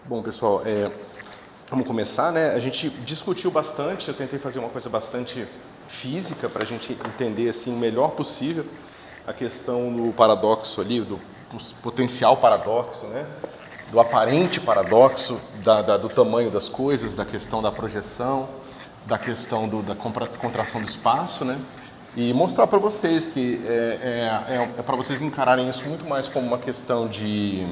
Bom, pessoal, vamos começar, né? A gente discutiu bastante, eu tentei fazer uma coisa bastante física para a gente entender assim, o melhor possível a questão do paradoxo ali, do potencial paradoxo, né? Do aparente paradoxo, do tamanho das coisas, da questão da projeção, da questão da contração do espaço, né? E mostrar para vocês que é para vocês encararem isso muito mais como uma questão de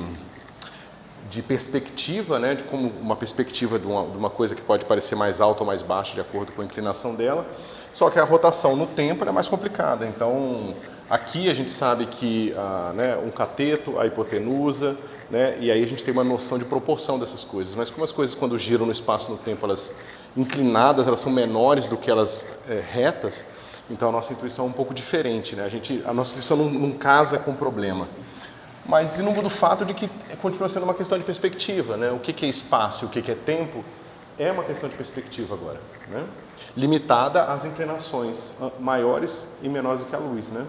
perspectiva, né, de como uma perspectiva de uma coisa que pode parecer mais alta ou mais baixa de acordo com a inclinação dela, só que a rotação no tempo é mais complicada. Então, aqui a gente sabe que né, um cateto, a hipotenusa, né, e aí a gente tem uma noção de proporção dessas coisas. Mas como as coisas quando giram no espaço e no tempo, elas inclinadas, elas são menores do que elas retas, então a nossa intuição é um pouco diferente, né? A nossa intuição não casa com o problema. Mas não muda o fato de que continua sendo uma questão de perspectiva, né? O que é espaço e o que é tempo é uma questão de perspectiva agora, né? Limitada às inclinações maiores e menores do que a luz, né?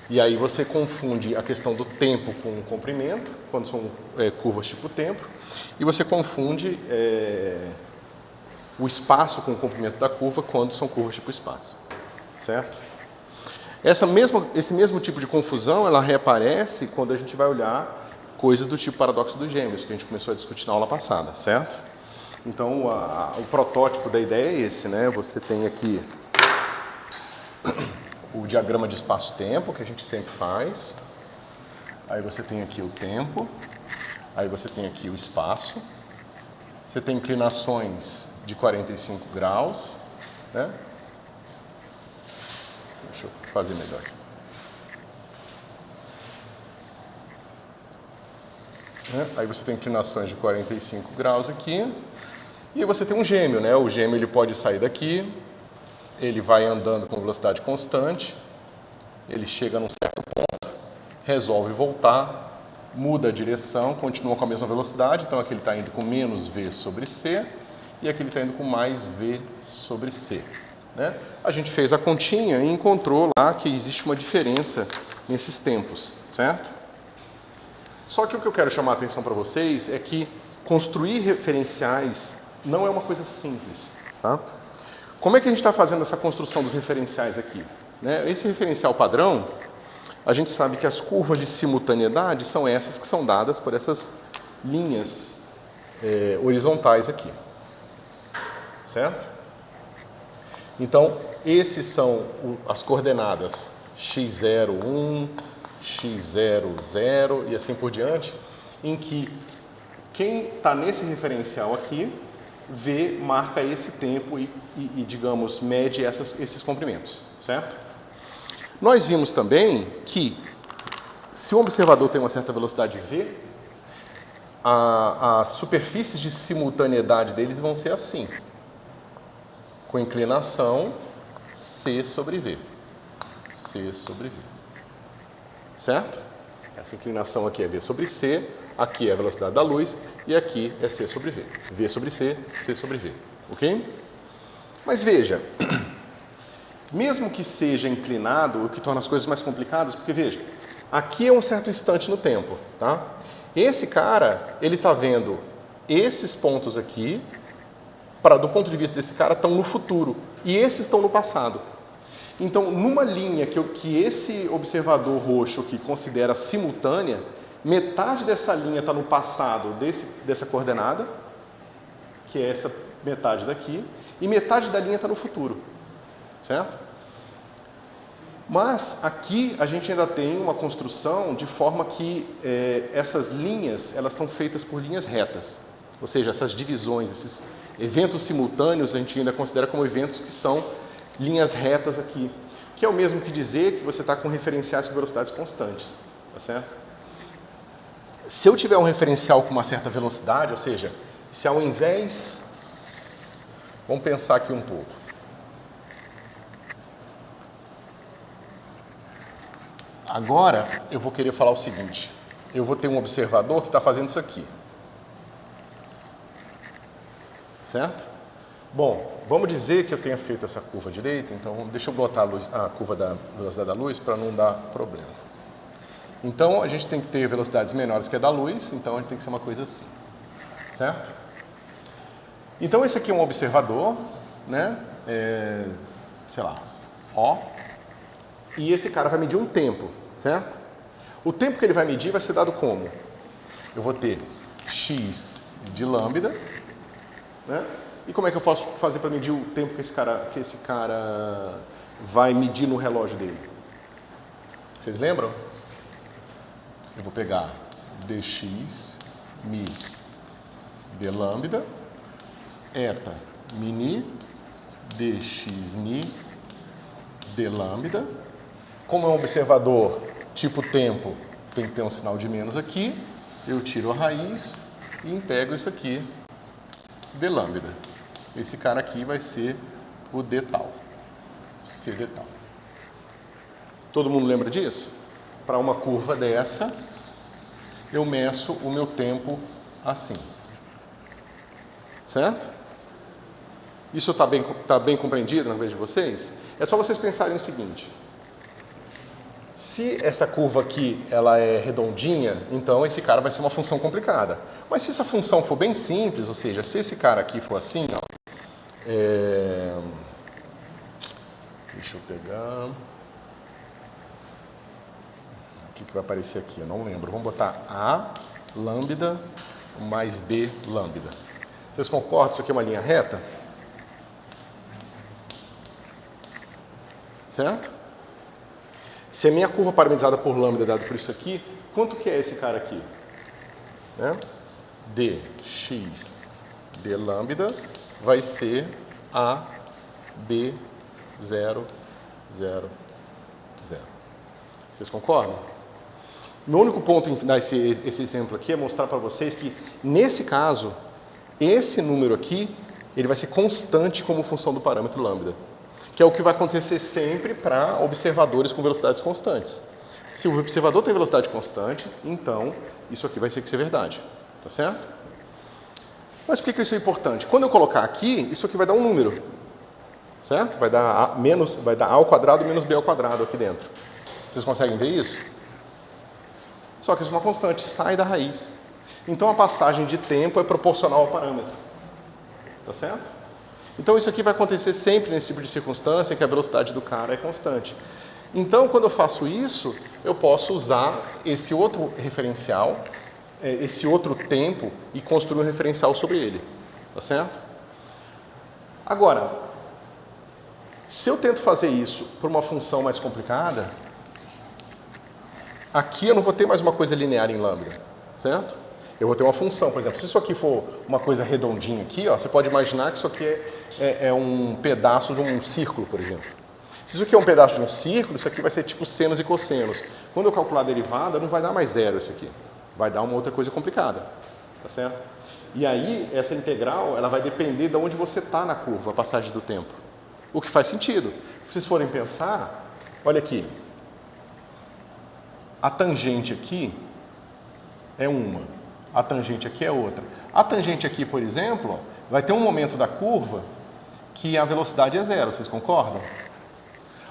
E aí você confunde a questão do tempo com o comprimento, quando são curvas tipo tempo, e você confunde o espaço com o comprimento da curva quando são curvas tipo espaço, certo? Esse mesmo tipo de confusão, ela reaparece quando a gente vai olhar coisas do tipo paradoxo dos gêmeos, que a gente começou a discutir na aula passada, certo? Então, o protótipo da ideia é esse, né? Você tem aqui o diagrama de espaço-tempo, que a gente sempre faz. Aí você tem aqui o tempo. Aí você tem aqui o espaço. Você tem inclinações de 45 graus, né? Deixa eu fazer melhor aqui. Aí você tem inclinações de 45 graus aqui. E aí você tem um gêmeo, né? O gêmeo ele pode sair daqui, ele vai andando com velocidade constante, ele chega num certo ponto, resolve voltar, muda a direção, continua com a mesma velocidade, então aqui ele está indo com menos v sobre c e aqui ele está indo com mais v sobre c. Né? A gente fez a continha e encontrou lá que existe uma diferença nesses tempos, certo? Só que o que eu quero chamar a atenção para vocês é que construir referenciais não é uma coisa simples. Tá? Como é que a gente está fazendo essa construção dos referenciais aqui? Né? Esse referencial padrão, a gente sabe que as curvas de simultaneidade são essas que são dadas por essas linhas horizontais aqui. Certo? Então, esses são as coordenadas x01, x00 e assim por diante, em que quem está nesse referencial aqui, V marca esse tempo e digamos, mede esses comprimentos, certo? Nós vimos também que, se o observador tem uma certa velocidade V, as superfícies de simultaneidade deles vão ser assim, com inclinação C sobre V. C sobre V. Certo? Essa inclinação aqui é V sobre C, aqui é a velocidade da luz e aqui é C sobre V. V sobre C, C sobre V. Ok? Mas veja, mesmo que seja inclinado, o que torna as coisas mais complicadas, porque veja, aqui é um certo instante no tempo, tá? Esse cara, ele está vendo esses pontos aqui, do ponto de vista desse cara, estão no futuro e esses estão no passado. Então, numa linha que esse observador roxo aqui considera simultânea, metade dessa linha está no passado dessa coordenada, que é essa metade daqui, e metade da linha está no futuro, certo? Mas aqui a gente ainda tem uma construção de forma que essas linhas, elas são feitas por linhas retas, ou seja, essas divisões, esses eventos simultâneos a gente ainda considera como eventos que são linhas retas aqui, que é o mesmo que dizer que você está com referenciais com velocidades constantes, tá certo? Se eu tiver um referencial com uma certa velocidade, ou seja, se ao invés... Vamos pensar aqui um pouco. Agora eu vou querer falar o seguinte, eu vou ter um observador que está fazendo isso aqui. Certo? Bom, vamos dizer que eu tenha feito essa curva direita, então deixa eu botar a curva da velocidade da luz para não dar problema. Então, a gente tem que ter velocidades menores que a da luz, então a gente tem que ser uma coisa assim, certo? Então, esse aqui é um observador, né? Sei lá, O, e esse cara vai medir um tempo, certo? O tempo que ele vai medir vai ser dado como? Eu vou ter x de lambda, né? E como é que eu posso fazer para medir o tempo que esse cara vai medir no relógio dele? Vocês lembram? Eu vou pegar dx mi d lambda, eta mini dx mi d lambda. Como é um observador tipo tempo, tem que ter um sinal de menos aqui, eu tiro a raiz e integro isso aqui, d lambda. Esse cara aqui vai ser o d tal, c d tal. Todo mundo lembra disso? Para uma curva dessa, eu meço o meu tempo assim. Certo? Isso está bem compreendido na cabeça de vocês? É só vocês pensarem o seguinte. Se essa curva aqui ela é redondinha, então esse cara vai ser uma função complicada. Mas se essa função for bem simples, ou seja, se esse cara aqui for assim, ó, deixa eu pegar... O que vai aparecer aqui? Eu não lembro. Vamos botar A lambda mais B lambda. Vocês concordam? Isso aqui é uma linha reta? Certo? Se a minha curva parametrizada por lambda é dada por isso aqui, quanto que é esse cara aqui? Né? dx d lambda vai ser A B 0, 0, 0. Vocês concordam? Meu único ponto em dar esse exemplo aqui é mostrar para vocês que, nesse caso, esse número aqui, ele vai ser constante como função do parâmetro lambda, que é o que vai acontecer sempre para observadores com velocidades constantes. Se o observador tem velocidade constante, então isso aqui vai ter que ser verdade, tá certo? Mas por que isso é importante? Quando eu colocar aqui, isso aqui vai dar um número, certo? Vai dar A ao quadrado menos B ao quadrado aqui dentro. Vocês conseguem ver isso? Só que isso é uma constante, sai da raiz. Então a passagem de tempo é proporcional ao parâmetro. Tá certo? Então isso aqui vai acontecer sempre nesse tipo de circunstância que a velocidade do cara é constante. Então quando eu faço isso, eu posso usar esse outro referencial, esse outro tempo e construir um referencial sobre ele. Tá certo? Agora, se eu tento fazer isso por uma função mais complicada, aqui eu não vou ter mais uma coisa linear em lambda, certo? Eu vou ter uma função, por exemplo, se isso aqui for uma coisa redondinha aqui, ó, você pode imaginar que isso aqui é um pedaço de um círculo, por exemplo. Se isso aqui é um pedaço de um círculo, isso aqui vai ser tipo senos e cossenos. Quando eu calcular a derivada, não vai dar mais zero isso aqui. Vai dar uma outra coisa complicada, tá certo? E aí, essa integral, ela vai depender de onde você está na curva, a passagem do tempo. O que faz sentido. Se vocês forem pensar, olha aqui. A tangente aqui é uma, a tangente aqui é outra. A tangente aqui, por exemplo, vai ter um momento da curva que a velocidade é zero, vocês concordam?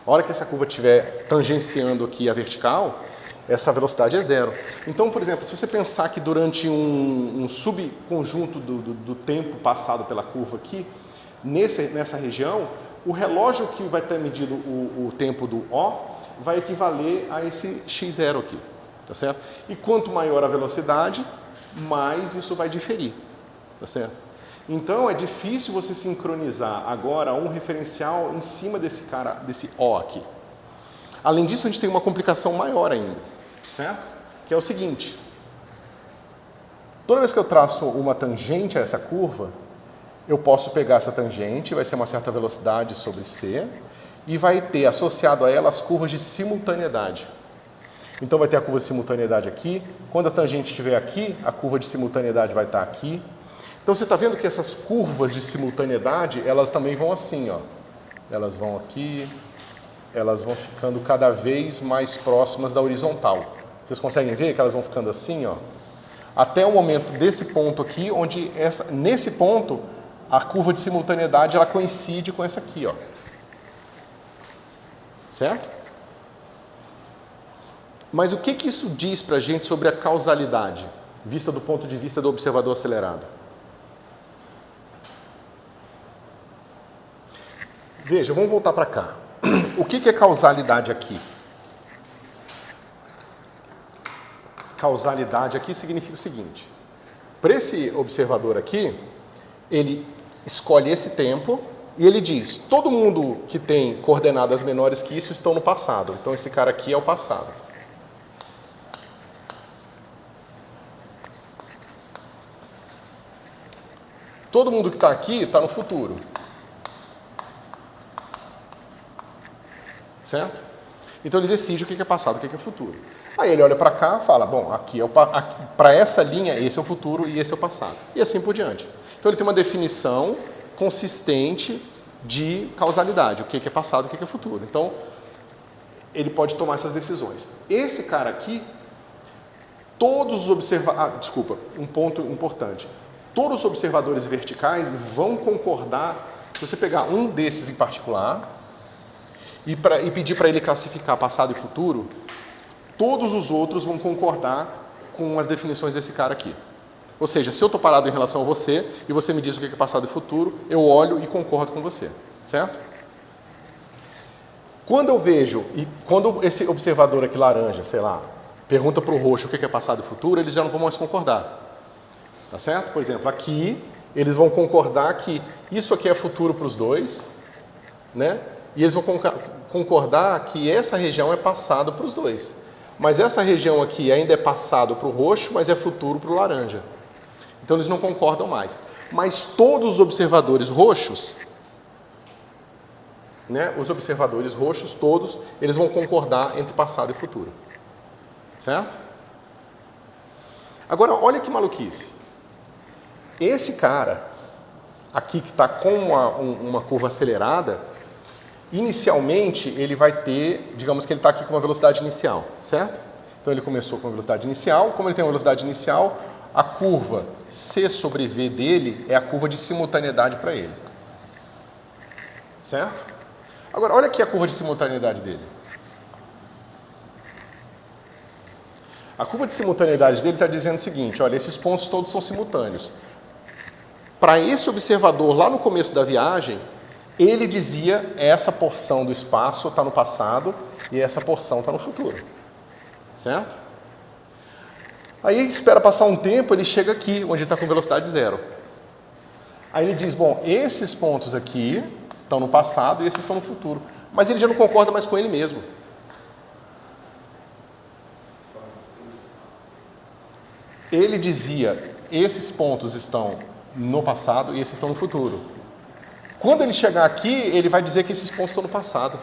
A hora que essa curva estiver tangenciando aqui a vertical, essa velocidade é zero. Então, por exemplo, se você pensar que durante um subconjunto do tempo passado pela curva aqui, nessa região, o relógio que vai ter medido o tempo do O vai equivaler a esse x0 aqui, tá certo? E quanto maior a velocidade, mais isso vai diferir, tá certo? Então é difícil você sincronizar agora um referencial em cima desse O aqui. Além disso, a gente tem uma complicação maior ainda, certo? Que é o seguinte: toda vez que eu traço uma tangente a essa curva, eu posso pegar essa tangente, vai ser uma certa velocidade sobre c, e vai ter associado a ela as curvas de simultaneidade. Então vai ter a curva de simultaneidade aqui, quando a tangente estiver aqui, a curva de simultaneidade vai estar aqui. Então você está vendo que essas curvas de simultaneidade, elas também vão assim, ó. Elas vão aqui, elas vão ficando cada vez mais próximas da horizontal. Vocês conseguem ver que elas vão ficando assim, ó? Até o momento desse ponto aqui, onde nesse ponto, a curva de simultaneidade ela coincide com essa aqui, ó. Certo? Mas o que isso diz para a gente sobre a causalidade, vista do ponto de vista do observador acelerado? Veja, vamos voltar para cá. O que é causalidade aqui? Causalidade aqui significa o seguinte. Para esse observador aqui, ele escolhe esse tempo e ele diz, todo mundo que tem coordenadas menores que isso estão no passado. Então esse cara aqui é o passado. Todo mundo que está aqui está no futuro. Certo? Então ele decide o que é passado, o que é futuro. Aí ele olha para cá e fala, bom, aqui é para essa linha, esse é o futuro e esse é o passado. E assim por diante. Então ele tem uma definição consistente de causalidade, o que é passado, o que é futuro. Então ele pode tomar essas decisões. Esse cara aqui, todos os observadores... desculpa, um ponto importante. Todos os observadores verticais vão concordar, se você pegar um desses em particular e pedir para ele classificar passado e futuro, todos os outros vão concordar com as definições desse cara aqui. Ou seja, se eu estou parado em relação a você e você me diz o que é passado e futuro, eu olho e concordo com você, certo? Quando eu vejo, e quando esse observador aqui laranja, sei lá, pergunta para o roxo o que é passado e futuro, eles já não vão mais concordar. Tá certo? Por exemplo, aqui eles vão concordar que isso aqui é futuro para os dois, né? E eles vão concordar que essa região é passado para os dois. Mas essa região aqui ainda é passado para o roxo, mas é futuro para o laranja. Então eles não concordam mais. Mas todos os observadores roxos, né? Os observadores roxos todos, eles vão concordar entre passado e futuro. Certo? Agora, olha que maluquice. Esse cara aqui que está com uma curva acelerada, inicialmente ele vai ter, digamos que ele está aqui com uma velocidade inicial, certo? Então ele começou com uma velocidade inicial, como ele tem uma velocidade inicial, a curva C sobre V dele é a curva de simultaneidade para ele. Certo? Agora, olha aqui a curva de simultaneidade dele. A curva de simultaneidade dele está dizendo o seguinte, olha, esses pontos todos são simultâneos. Para esse observador, lá no começo da viagem, ele dizia essa porção do espaço está no passado e essa porção está no futuro. Certo? Aí ele espera passar um tempo, ele chega aqui, onde ele está com velocidade zero. Aí ele diz, bom, esses pontos aqui estão no passado e esses estão no futuro. Mas ele já não concorda mais com ele mesmo. Ele dizia, esses pontos estão no passado e esses estão no futuro. Quando ele chegar aqui, ele vai dizer que esses pontos estão no passado.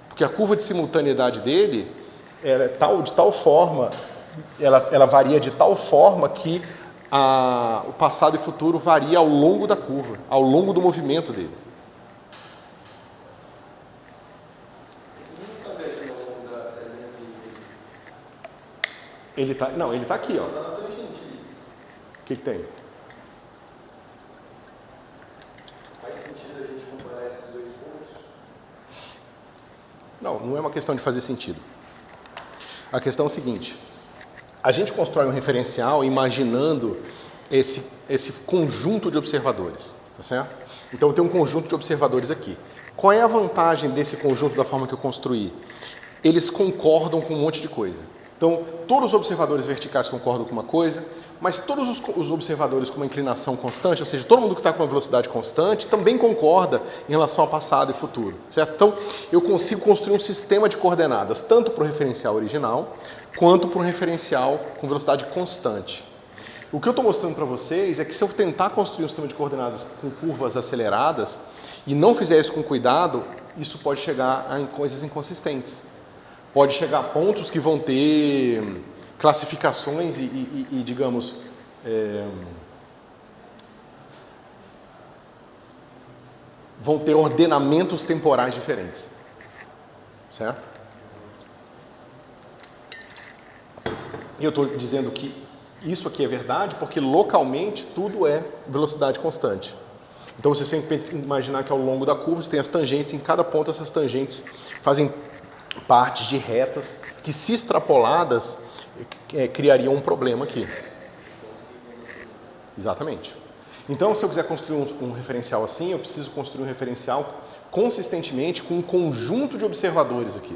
Porque a curva de simultaneidade dele ela é de tal forma, ela varia de tal forma que o passado e futuro varia ao longo da curva, ao longo do movimento dele. Ele está aqui, ó. O que tem? Faz sentido a gente comparar esses dois pontos? Não é uma questão de fazer sentido. A questão é o seguinte, a gente constrói um referencial imaginando esse conjunto de observadores, tá certo? Então tem um conjunto de observadores aqui. Qual é a vantagem desse conjunto da forma que eu construí? Eles concordam com um monte de coisa. Então, todos os observadores verticais concordam com uma coisa, mas todos os observadores com uma inclinação constante, ou seja, todo mundo que está com uma velocidade constante, também concorda em relação ao passado e futuro, certo? Então, eu consigo construir um sistema de coordenadas, tanto para o referencial original, quanto para o referencial com velocidade constante. O que eu estou mostrando para vocês é que se eu tentar construir um sistema de coordenadas com curvas aceleradas, e não fizer isso com cuidado, isso pode chegar a coisas inconsistentes. Pode chegar a pontos que vão ter classificações e digamos, vão ter ordenamentos temporais diferentes. Certo? E eu estou dizendo que isso aqui é verdade porque localmente tudo é velocidade constante. Então você sempre tem que imaginar que ao longo da curva você tem as tangentes, em cada ponto essas tangentes fazem partes de retas que, se extrapoladas, criariam um problema aqui. Exatamente. Então, se eu quiser construir um referencial assim, eu preciso construir um referencial consistentemente com um conjunto de observadores aqui.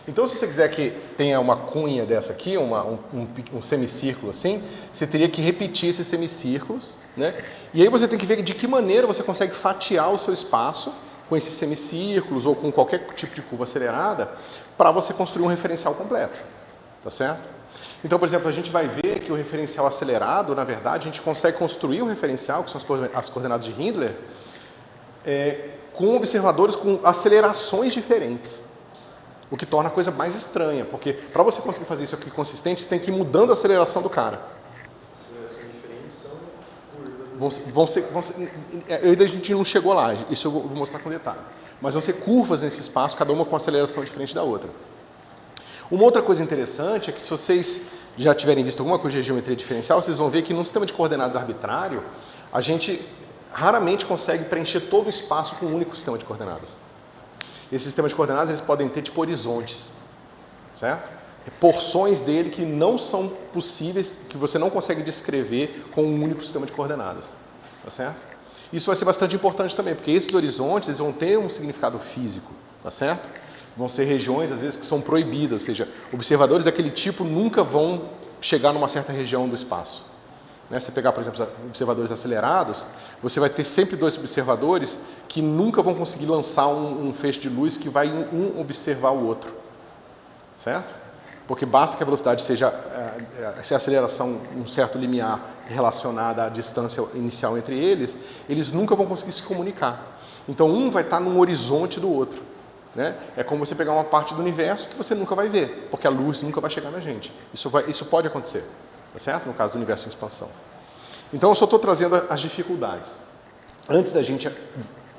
Então, se você quiser que tenha uma cunha dessa aqui, um semicírculo assim, você teria que repetir esses semicírculos, né? E aí você tem que ver de que maneira você consegue fatiar o seu espaço com esses semicírculos ou com qualquer tipo de curva acelerada para você construir um referencial completo, tá certo? Então, por exemplo, a gente vai ver que o referencial acelerado, na verdade, a gente consegue construir o referencial, que são as coordenadas de Hindler, com observadores com acelerações diferentes. O que torna a coisa mais estranha, porque para você conseguir fazer isso aqui consistente, você tem que ir mudando a aceleração do cara. Acelerações diferentes são curvas. Vão ser, ainda a gente não chegou lá, isso eu vou mostrar com detalhe. Mas vão ser curvas nesse espaço, cada uma com aceleração diferente da outra. Uma outra coisa interessante é que, se vocês já tiverem visto alguma coisa de geometria diferencial, vocês vão ver que num sistema de coordenadas arbitrário, a gente raramente consegue preencher todo o espaço com um único sistema de coordenadas. Esses sistemas de coordenadas, eles podem ter tipo horizontes, certo? Porções dele que não são possíveis, que você não consegue descrever com um único sistema de coordenadas, tá certo? Isso vai ser bastante importante também, porque esses horizontes, eles vão ter um significado físico, tá certo? Vão ser regiões, às vezes, que são proibidas, ou seja, observadores daquele tipo nunca vão chegar numa certa região do espaço. Né? Se você pegar, por exemplo, observadores acelerados, você vai ter sempre dois observadores que nunca vão conseguir lançar um feixe de luz que vai um observar o outro, certo? Porque basta que a velocidade seja, se a aceleração, um certo limiar relacionada à distância inicial entre eles, eles nunca vão conseguir se comunicar. Então, um vai estar num horizonte do outro. Né? É como você pegar uma parte do universo que você nunca vai ver, porque a luz nunca vai chegar na gente. Isso pode acontecer, tá certo? No caso do universo em expansão. Então, eu só estou trazendo as dificuldades. Antes da gente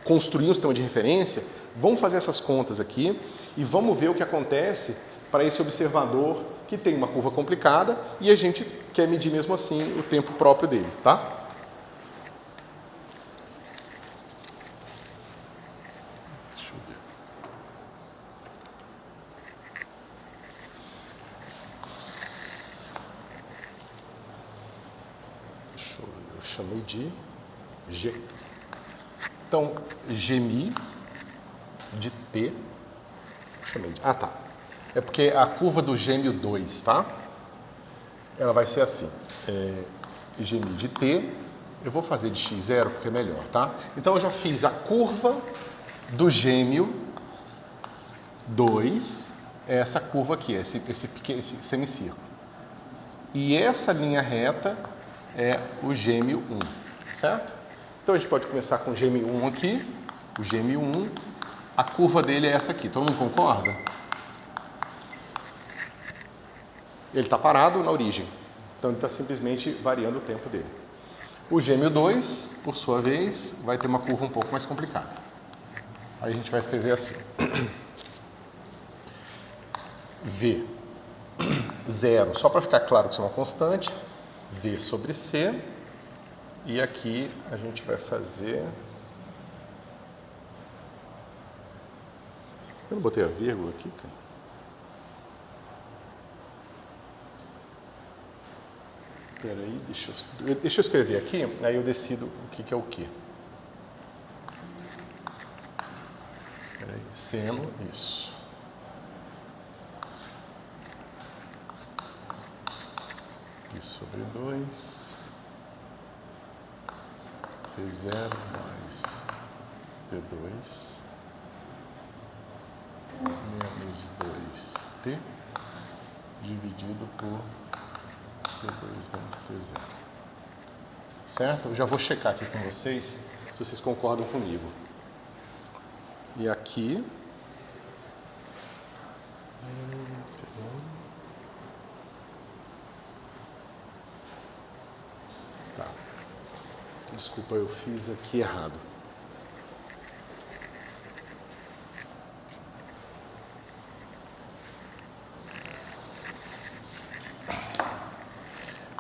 construir um sistema de referência, vamos fazer essas contas aqui e vamos ver o que acontece para esse observador que tem uma curva complicada e a gente quer medir mesmo assim o tempo próprio dele, tá? Deixa eu ver. Eu chamei de G. Então, Gmi de T, chamei de... Ah, tá. É porque a curva do gêmeo 2, tá? Ela vai ser assim. Gmi de T, eu vou fazer de x0 porque é melhor, tá? Então, eu já fiz a curva do gêmeo 2, essa curva aqui, esse semicírculo. E essa linha reta é o gêmeo 1, certo? Então, a gente pode começar com o gêmeo 1 aqui, o gêmeo 1, a curva dele é essa aqui, todo mundo concorda? Ele está parado na origem, então ele está simplesmente variando o tempo dele. O gêmeo 2, por sua vez, vai ter uma curva um pouco mais complicada. Aí a gente vai escrever assim. V, 0, só para ficar claro que isso é uma constante, V sobre C, e aqui a gente vai fazer... Eu não botei a vírgula aqui, cara. Peraí, deixa eu escrever aqui, aí eu decido o que é o quê. Peraí, seno, isso. Pi sobre 2, T0 mais T2, menos 2T, dividido por T2 menos T0. Certo? Eu já vou checar aqui com vocês, se vocês concordam comigo. E aqui... Tá. Desculpa, eu fiz aqui errado.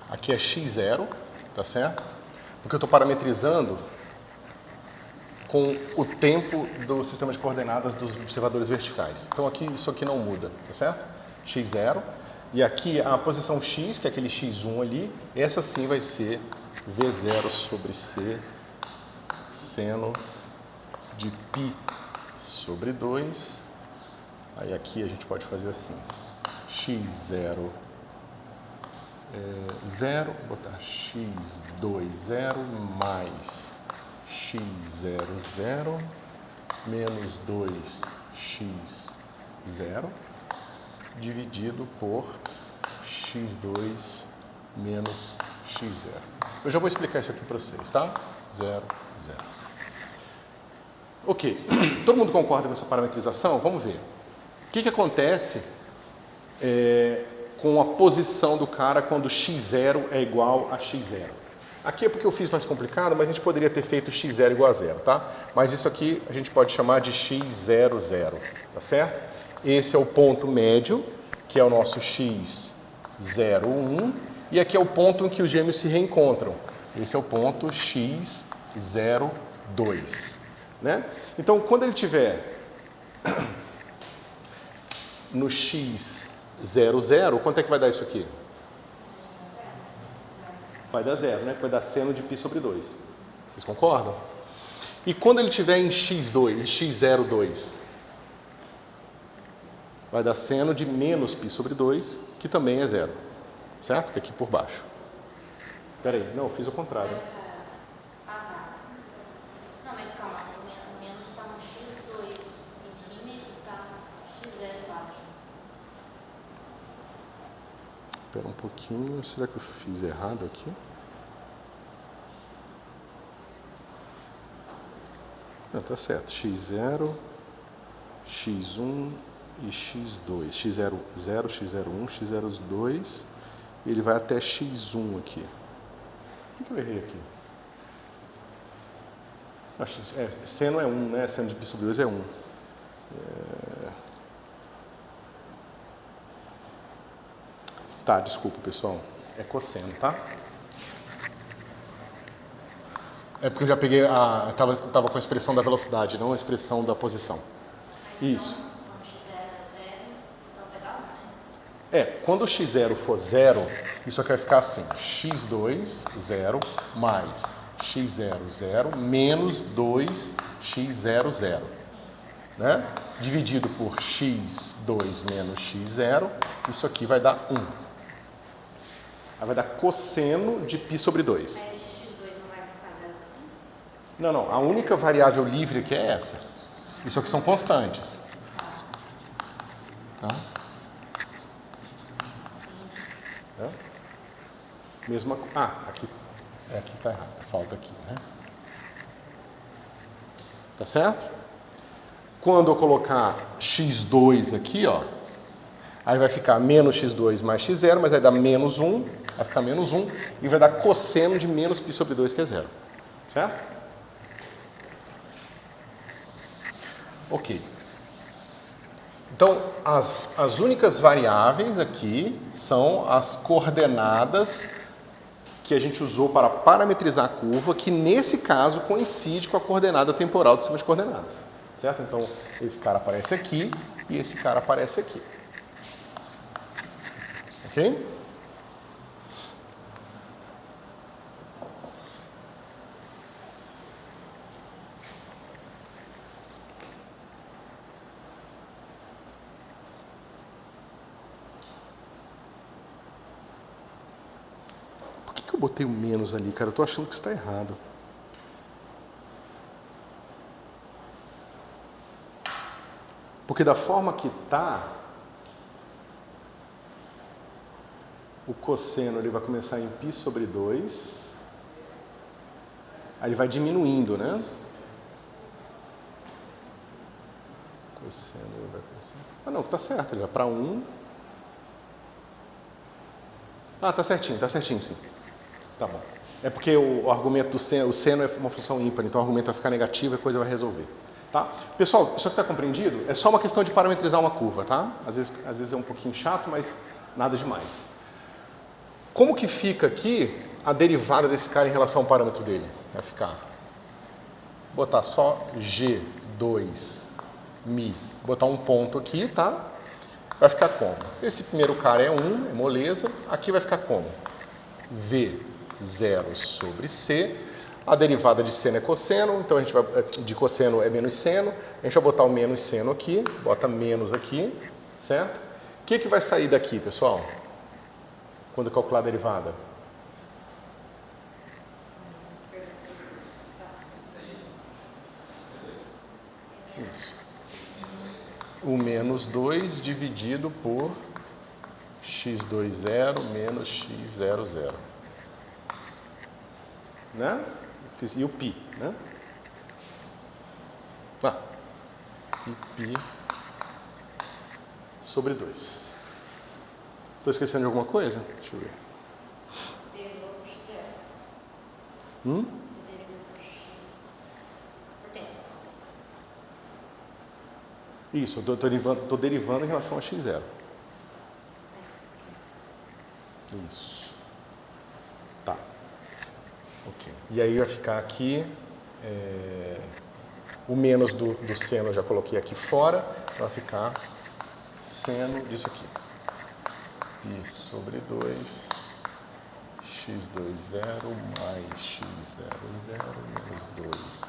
Aqui é x0, tá certo? Porque eu estou parametrizando com o tempo do sistema de coordenadas dos observadores verticais. Então aqui, isso aqui não muda, tá certo? x0. E aqui a posição x, que é aquele x1 ali, essa sim vai ser v0 sobre c seno de π sobre 2. Aí aqui a gente pode fazer assim, x0 0, vou botar x2 0 mais x0 0 menos 2x0 dividido por x2 menos x0. Eu já vou explicar isso aqui para vocês, tá? 0, 0. Ok, todo mundo concorda com essa parametrização? Vamos ver. O que acontece com a posição do cara quando x0 é igual a x0? Aqui é porque eu fiz mais complicado, mas a gente poderia ter feito x0 igual a 0, tá? Mas isso aqui a gente pode chamar de x00, tá certo? Esse é o ponto médio, que é o nosso x01, e aqui é o ponto em que os gêmeos se reencontram. Esse é o ponto x02, né? Então, quando ele tiver no x00, quanto é que vai dar isso aqui? Vai dar 0, né? Vai dar seno de π sobre 2. Vocês concordam? E quando ele estiver em x2, em x02, vai dar seno de menos π sobre 2, que também é 0. Certo? Que é aqui por baixo. Espera aí, não, eu fiz o contrário. Tá. Não, mas calma, o menos está no x2 em cima e está no x0 embaixo. Espera um pouquinho, será que eu fiz errado aqui? Não, tá certo. x0, x1 e x2. x00, x01, x02. E ele vai até x1 aqui. O que eu errei aqui? Seno é 1, né? Seno de π sobre 2 é 1. Tá, desculpa, pessoal. É cosseno, tá? É porque eu já peguei a... Eu tava com a expressão da velocidade, não a expressão da posição. Isso. Quando x0 é 0, então vai dar 1, né? Quando o x0 for 0, isso aqui vai ficar assim, x2, 0, mais x0, 0, menos 2x0, 0. Né? Dividido por x2 menos x0, isso aqui vai dar 1. Aí vai dar cosseno de π sobre 2. Aí esse x2 não vai ficar 0 também? Não, a única variável livre aqui é essa. Isso aqui são constantes. Tá? Mesma coisa. Aqui tá errado. Falta aqui, né? Tá certo? Quando eu colocar x2 aqui, ó, aí vai ficar menos x2 mais x0, mas vai dar menos 1, vai ficar menos 1, e vai dar cosseno de menos π sobre 2, que é 0. Certo? Ok. Então, as únicas variáveis aqui são as coordenadas que a gente usou para parametrizar a curva, que nesse caso coincide com a coordenada temporal do sistema de coordenadas. Certo? Então, esse cara aparece aqui e esse cara aparece aqui. Ok? Por que eu botei o menos ali, cara? Eu tô achando que está errado. Porque da forma que está, o cosseno ele vai começar em π sobre 2, aí ele vai diminuindo, né? Cosseno ele vai começar... não, tá certo, ele vai para 1. Tá certinho sim. Tá bom. É porque o argumento do seno, o seno é uma função ímpar, então o argumento vai ficar negativo e a coisa vai resolver. Tá? Pessoal, isso aqui está compreendido? É só uma questão de parametrizar uma curva, tá? Às vezes é um pouquinho chato, mas nada demais. Como que fica aqui a derivada desse cara em relação ao parâmetro dele? Vai ficar botar só G2 mi, botar um ponto aqui, tá? Vai ficar como? Esse primeiro cara é 1, é moleza. Aqui vai ficar como? V0 sobre C. A derivada de seno é cosseno, então a gente vai, de cosseno é menos seno. A gente vai botar o menos seno aqui, bota menos aqui, certo? O que vai sair daqui, pessoal? Quando calcular a derivada? Isso. O menos 2 dividido por x20 menos x00. Né? E o π, né? E π sobre 2. Estou esquecendo de alguma coisa? Deixa eu ver. Você derivou por x0. Hum? Você derivou por x por tempo. Isso, eu estou derivando em relação a x0. Isso. Tá. Ok. E aí vai ficar aqui, o menos do seno eu já coloquei aqui fora, vai ficar seno disso aqui. Π sobre 2, x20 mais x00 menos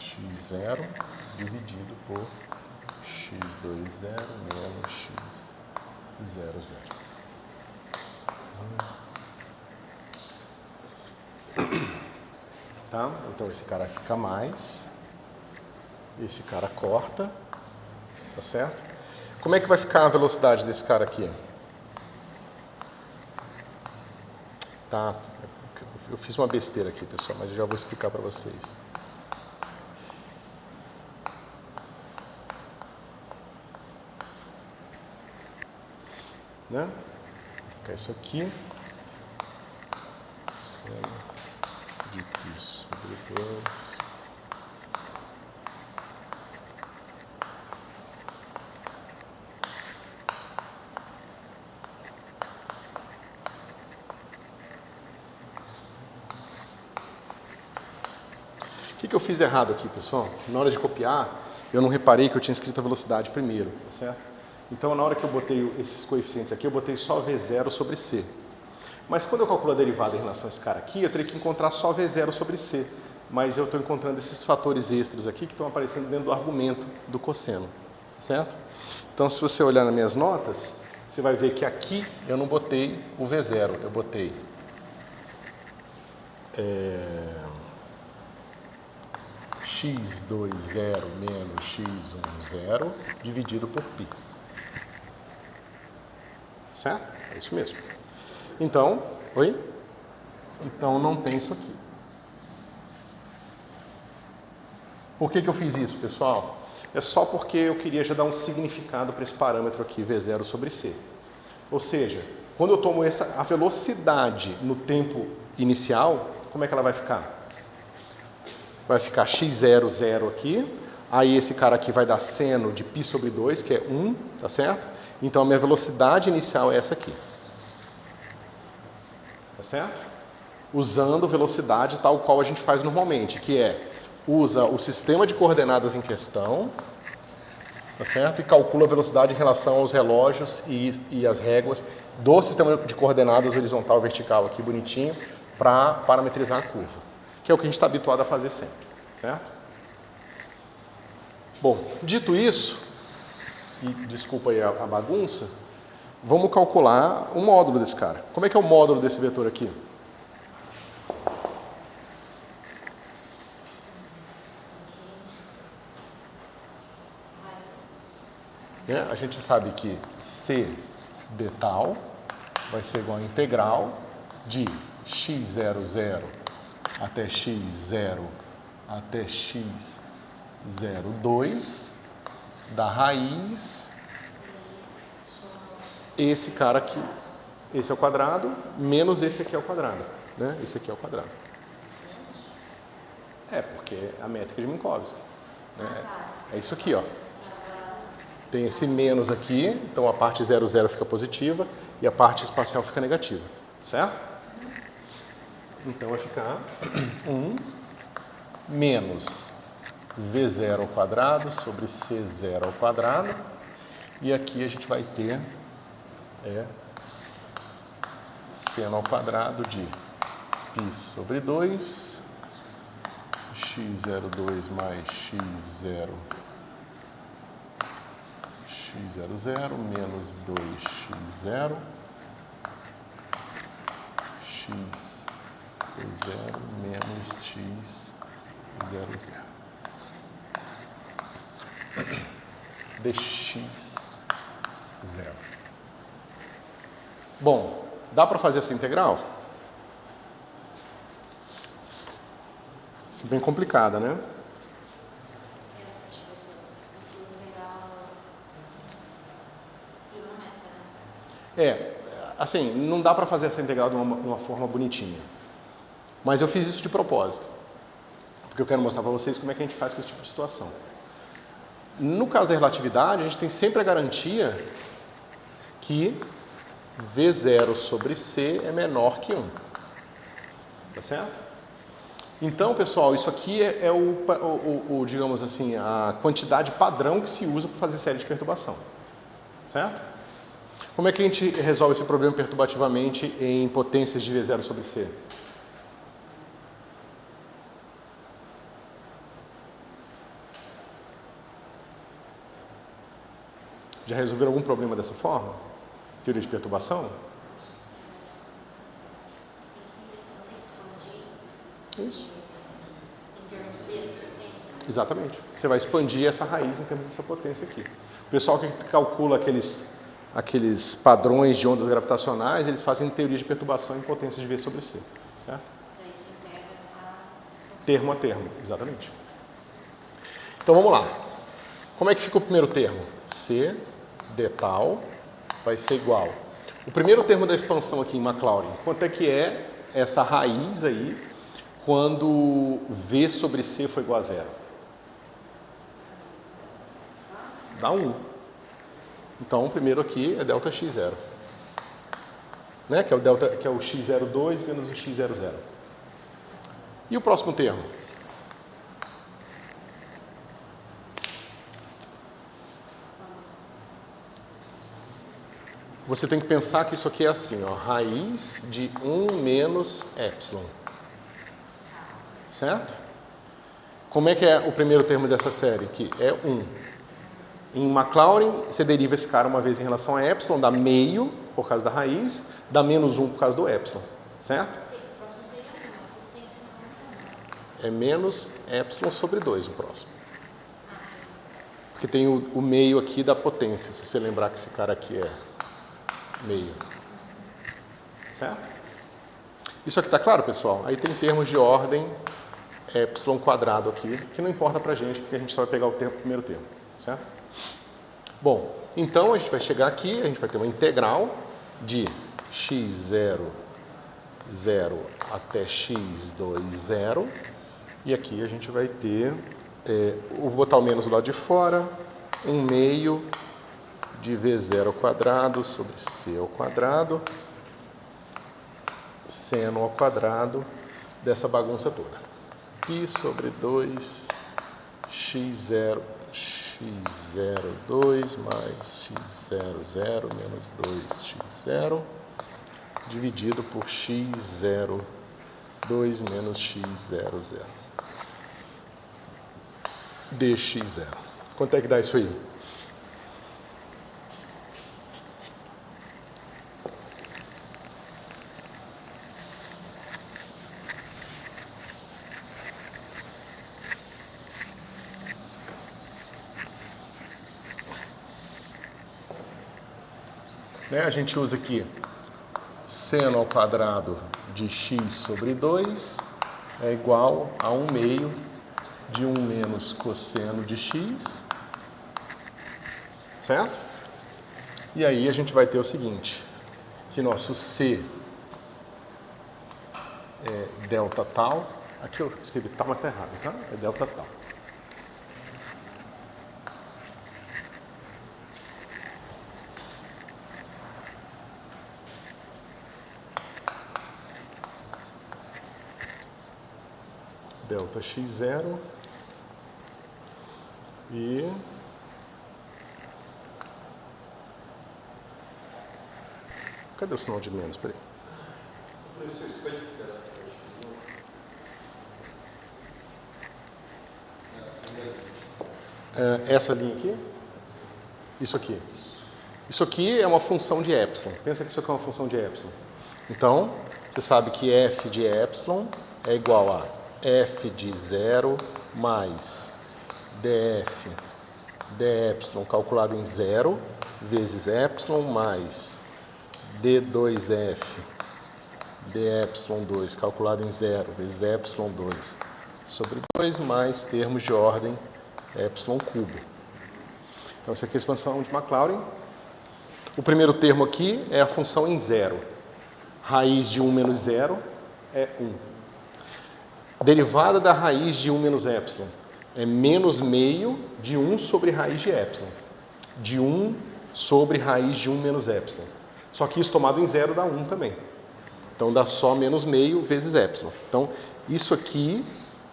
2x0 dividido por x20 menos x00. Tá? Então esse cara fica mais, esse cara corta, tá certo? Como é que vai ficar a velocidade desse cara aqui? Tá, eu fiz uma besteira aqui, pessoal, mas eu já vou explicar para vocês. Né? Vai ficar isso aqui. Seno de π sobre 2. O que eu fiz errado aqui, pessoal? Na hora de copiar, eu não reparei que eu tinha escrito a velocidade primeiro, tá certo? Então, na hora que eu botei esses coeficientes aqui, eu botei só V0 sobre C. Mas quando eu calculo a derivada em relação a esse cara aqui, eu teria que encontrar só V0 sobre C. Mas eu estou encontrando esses fatores extras aqui que estão aparecendo dentro do argumento do cosseno, tá certo? Então, se você olhar nas minhas notas, você vai ver que aqui eu não botei o V0, eu botei x20 menos x10 dividido por π. Certo? É isso mesmo. Então, oi? Então não tem isso aqui. Por que eu fiz isso, pessoal? É só porque eu queria já dar um significado para esse parâmetro aqui, V0 sobre C. Ou seja, quando eu tomo a velocidade no tempo inicial, como é que ela vai ficar? Vai ficar x00 aqui, aí esse cara aqui vai dar seno de π sobre 2, que é 1, tá certo? Então a minha velocidade inicial é essa aqui. Tá certo? Usando velocidade tal qual a gente faz normalmente, que usa o sistema de coordenadas em questão, tá certo? E calcula a velocidade em relação aos relógios e as réguas do sistema de coordenadas horizontal e vertical aqui bonitinho para parametrizar a curva, que é o que a gente está habituado a fazer sempre, certo? Bom, dito isso, e desculpa aí a bagunça, vamos calcular o módulo desse cara. Como é que é o módulo desse vetor aqui? A gente sabe que C de tal vai ser igual a integral de x00 até x0 até x02 da raiz, esse cara aqui, esse é o quadrado, menos esse aqui é o quadrado, né? Esse aqui é o quadrado. Porque é a métrica de Minkowski. Né? É isso aqui, ó. Tem esse menos aqui, então a parte 00 fica positiva e a parte espacial fica negativa, certo? Então vai ficar 1 menos V0 ao quadrado sobre C0 ao quadrado. E aqui a gente vai ter seno ao quadrado de π sobre 2, x02 mais x00 menos 2x0, x20 menos x00 dx0. Bom, dá para fazer essa integral? Bem complicada, né? Acho que vai ser integral trigonométrica, né? Assim, não dá para fazer essa integral de uma forma bonitinha. Mas eu fiz isso de propósito. Porque eu quero mostrar para vocês como é que a gente faz com esse tipo de situação. No caso da relatividade, a gente tem sempre a garantia que V0 sobre C é menor que 1. Tá certo? Então, pessoal, isso aqui é digamos assim, a quantidade padrão que se usa para fazer série de perturbação. Certo? Como é que a gente resolve esse problema perturbativamente em potências de V0 sobre C? Já resolveram algum problema dessa forma? Teoria de perturbação? Isso. Em termos desse potência. Exatamente. Você vai expandir essa raiz em termos dessa potência aqui. O pessoal que calcula aqueles padrões de ondas gravitacionais, eles fazem teoria de perturbação em potências de V sobre C. Certo? Daí se integra a Termo a termo, exatamente. Então vamos lá. Como é que fica o primeiro termo? C d tal vai ser igual. O primeiro termo da expansão aqui em Maclaurin, quanto é que é essa raiz aí quando V sobre C for igual a zero? Dá 1. Então o primeiro aqui é delta x0. Né? Que é o x02 menos o x00. E o próximo termo? Você tem que pensar que isso aqui é assim, ó, raiz de 1 menos epsilon. Certo? Como é que é o primeiro termo dessa série? Que é 1. Em Maclaurin, você deriva esse cara uma vez em relação a epsilon, dá meio por causa da raiz, dá menos 1 por causa do epsilon. Certo? Sim, o próximo seria 1, mas tem que ser uma. É menos epsilon sobre 2 o próximo. Porque tem o meio aqui da potência, se você lembrar que esse cara aqui é meio. Certo? Isso aqui está claro, pessoal? Aí tem termos de ordem epsilon quadrado aqui, que não importa pra gente, porque a gente só vai pegar o primeiro termo. Certo? Bom, então a gente vai chegar aqui, a gente vai ter uma integral de x00 até x20, e aqui a gente vai ter, vou botar o menos do lado de fora, 1 meio de V0 ao quadrado sobre C ao quadrado, seno ao quadrado dessa bagunça toda. Π sobre 2 x02 mais x00 menos 2x0 dividido por x02 menos x00 dx0. Quanto é que dá isso aí? A gente usa aqui seno ao quadrado de x sobre 2 é igual a 1 meio de 1 menos cosseno de x, certo? E aí a gente vai ter o seguinte, que nosso C é delta tal, aqui eu escrevi tal, mas está errado, tá? É delta tal. delta x0 e cadê o sinal de menos? Peraí. Professor, você pode explicar essa parte de novo? Essa linha aqui? Isso aqui. Isso aqui é uma função de epsilon. Pensa que isso aqui é uma função de epsilon. Então, você sabe que f de epsilon é igual a f de 0 mais df de epsilon calculado em 0 vezes epsilon mais d2f de epsilon 2 calculado em 0 vezes epsilon 2 sobre 2 mais termos de ordem epsilon cubo. Então, essa aqui é a expansão de Maclaurin. O primeiro termo aqui é a função em 0. Raiz de 1 menos 0 é 1. Derivada da raiz de 1 menos epsilon é menos meio de 1 sobre raiz de epsilon. De 1 sobre raiz de 1 menos epsilon. Só que isso tomado em 0 dá 1 também. Então dá só menos meio vezes epsilon. Então isso aqui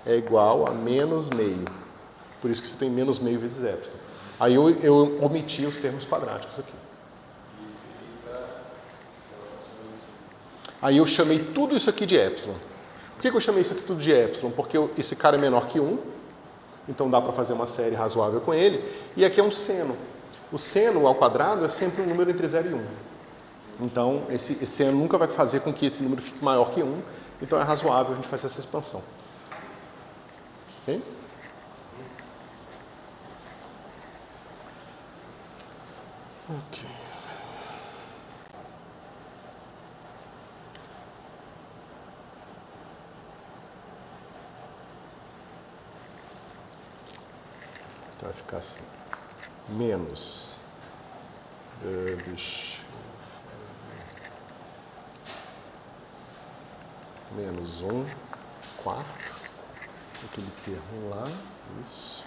é igual a menos meio. Por isso que você tem menos meio vezes epsilon. Aí eu omiti os termos quadráticos aqui. Aí eu chamei tudo isso aqui de epsilon. Por que eu chamei isso aqui tudo de epsilon? Porque esse cara é menor que 1, então dá para fazer uma série razoável com ele. E aqui é um seno. O seno ao quadrado é sempre um número entre 0 e 1. Então, esse seno nunca vai fazer com que esse número fique maior que 1. Então é razoável a gente fazer essa expansão. Ok? Ok. Vai ficar assim. Menos. Deixa eu fazer. Menos 1 quarto. Aquele termo lá. Isso.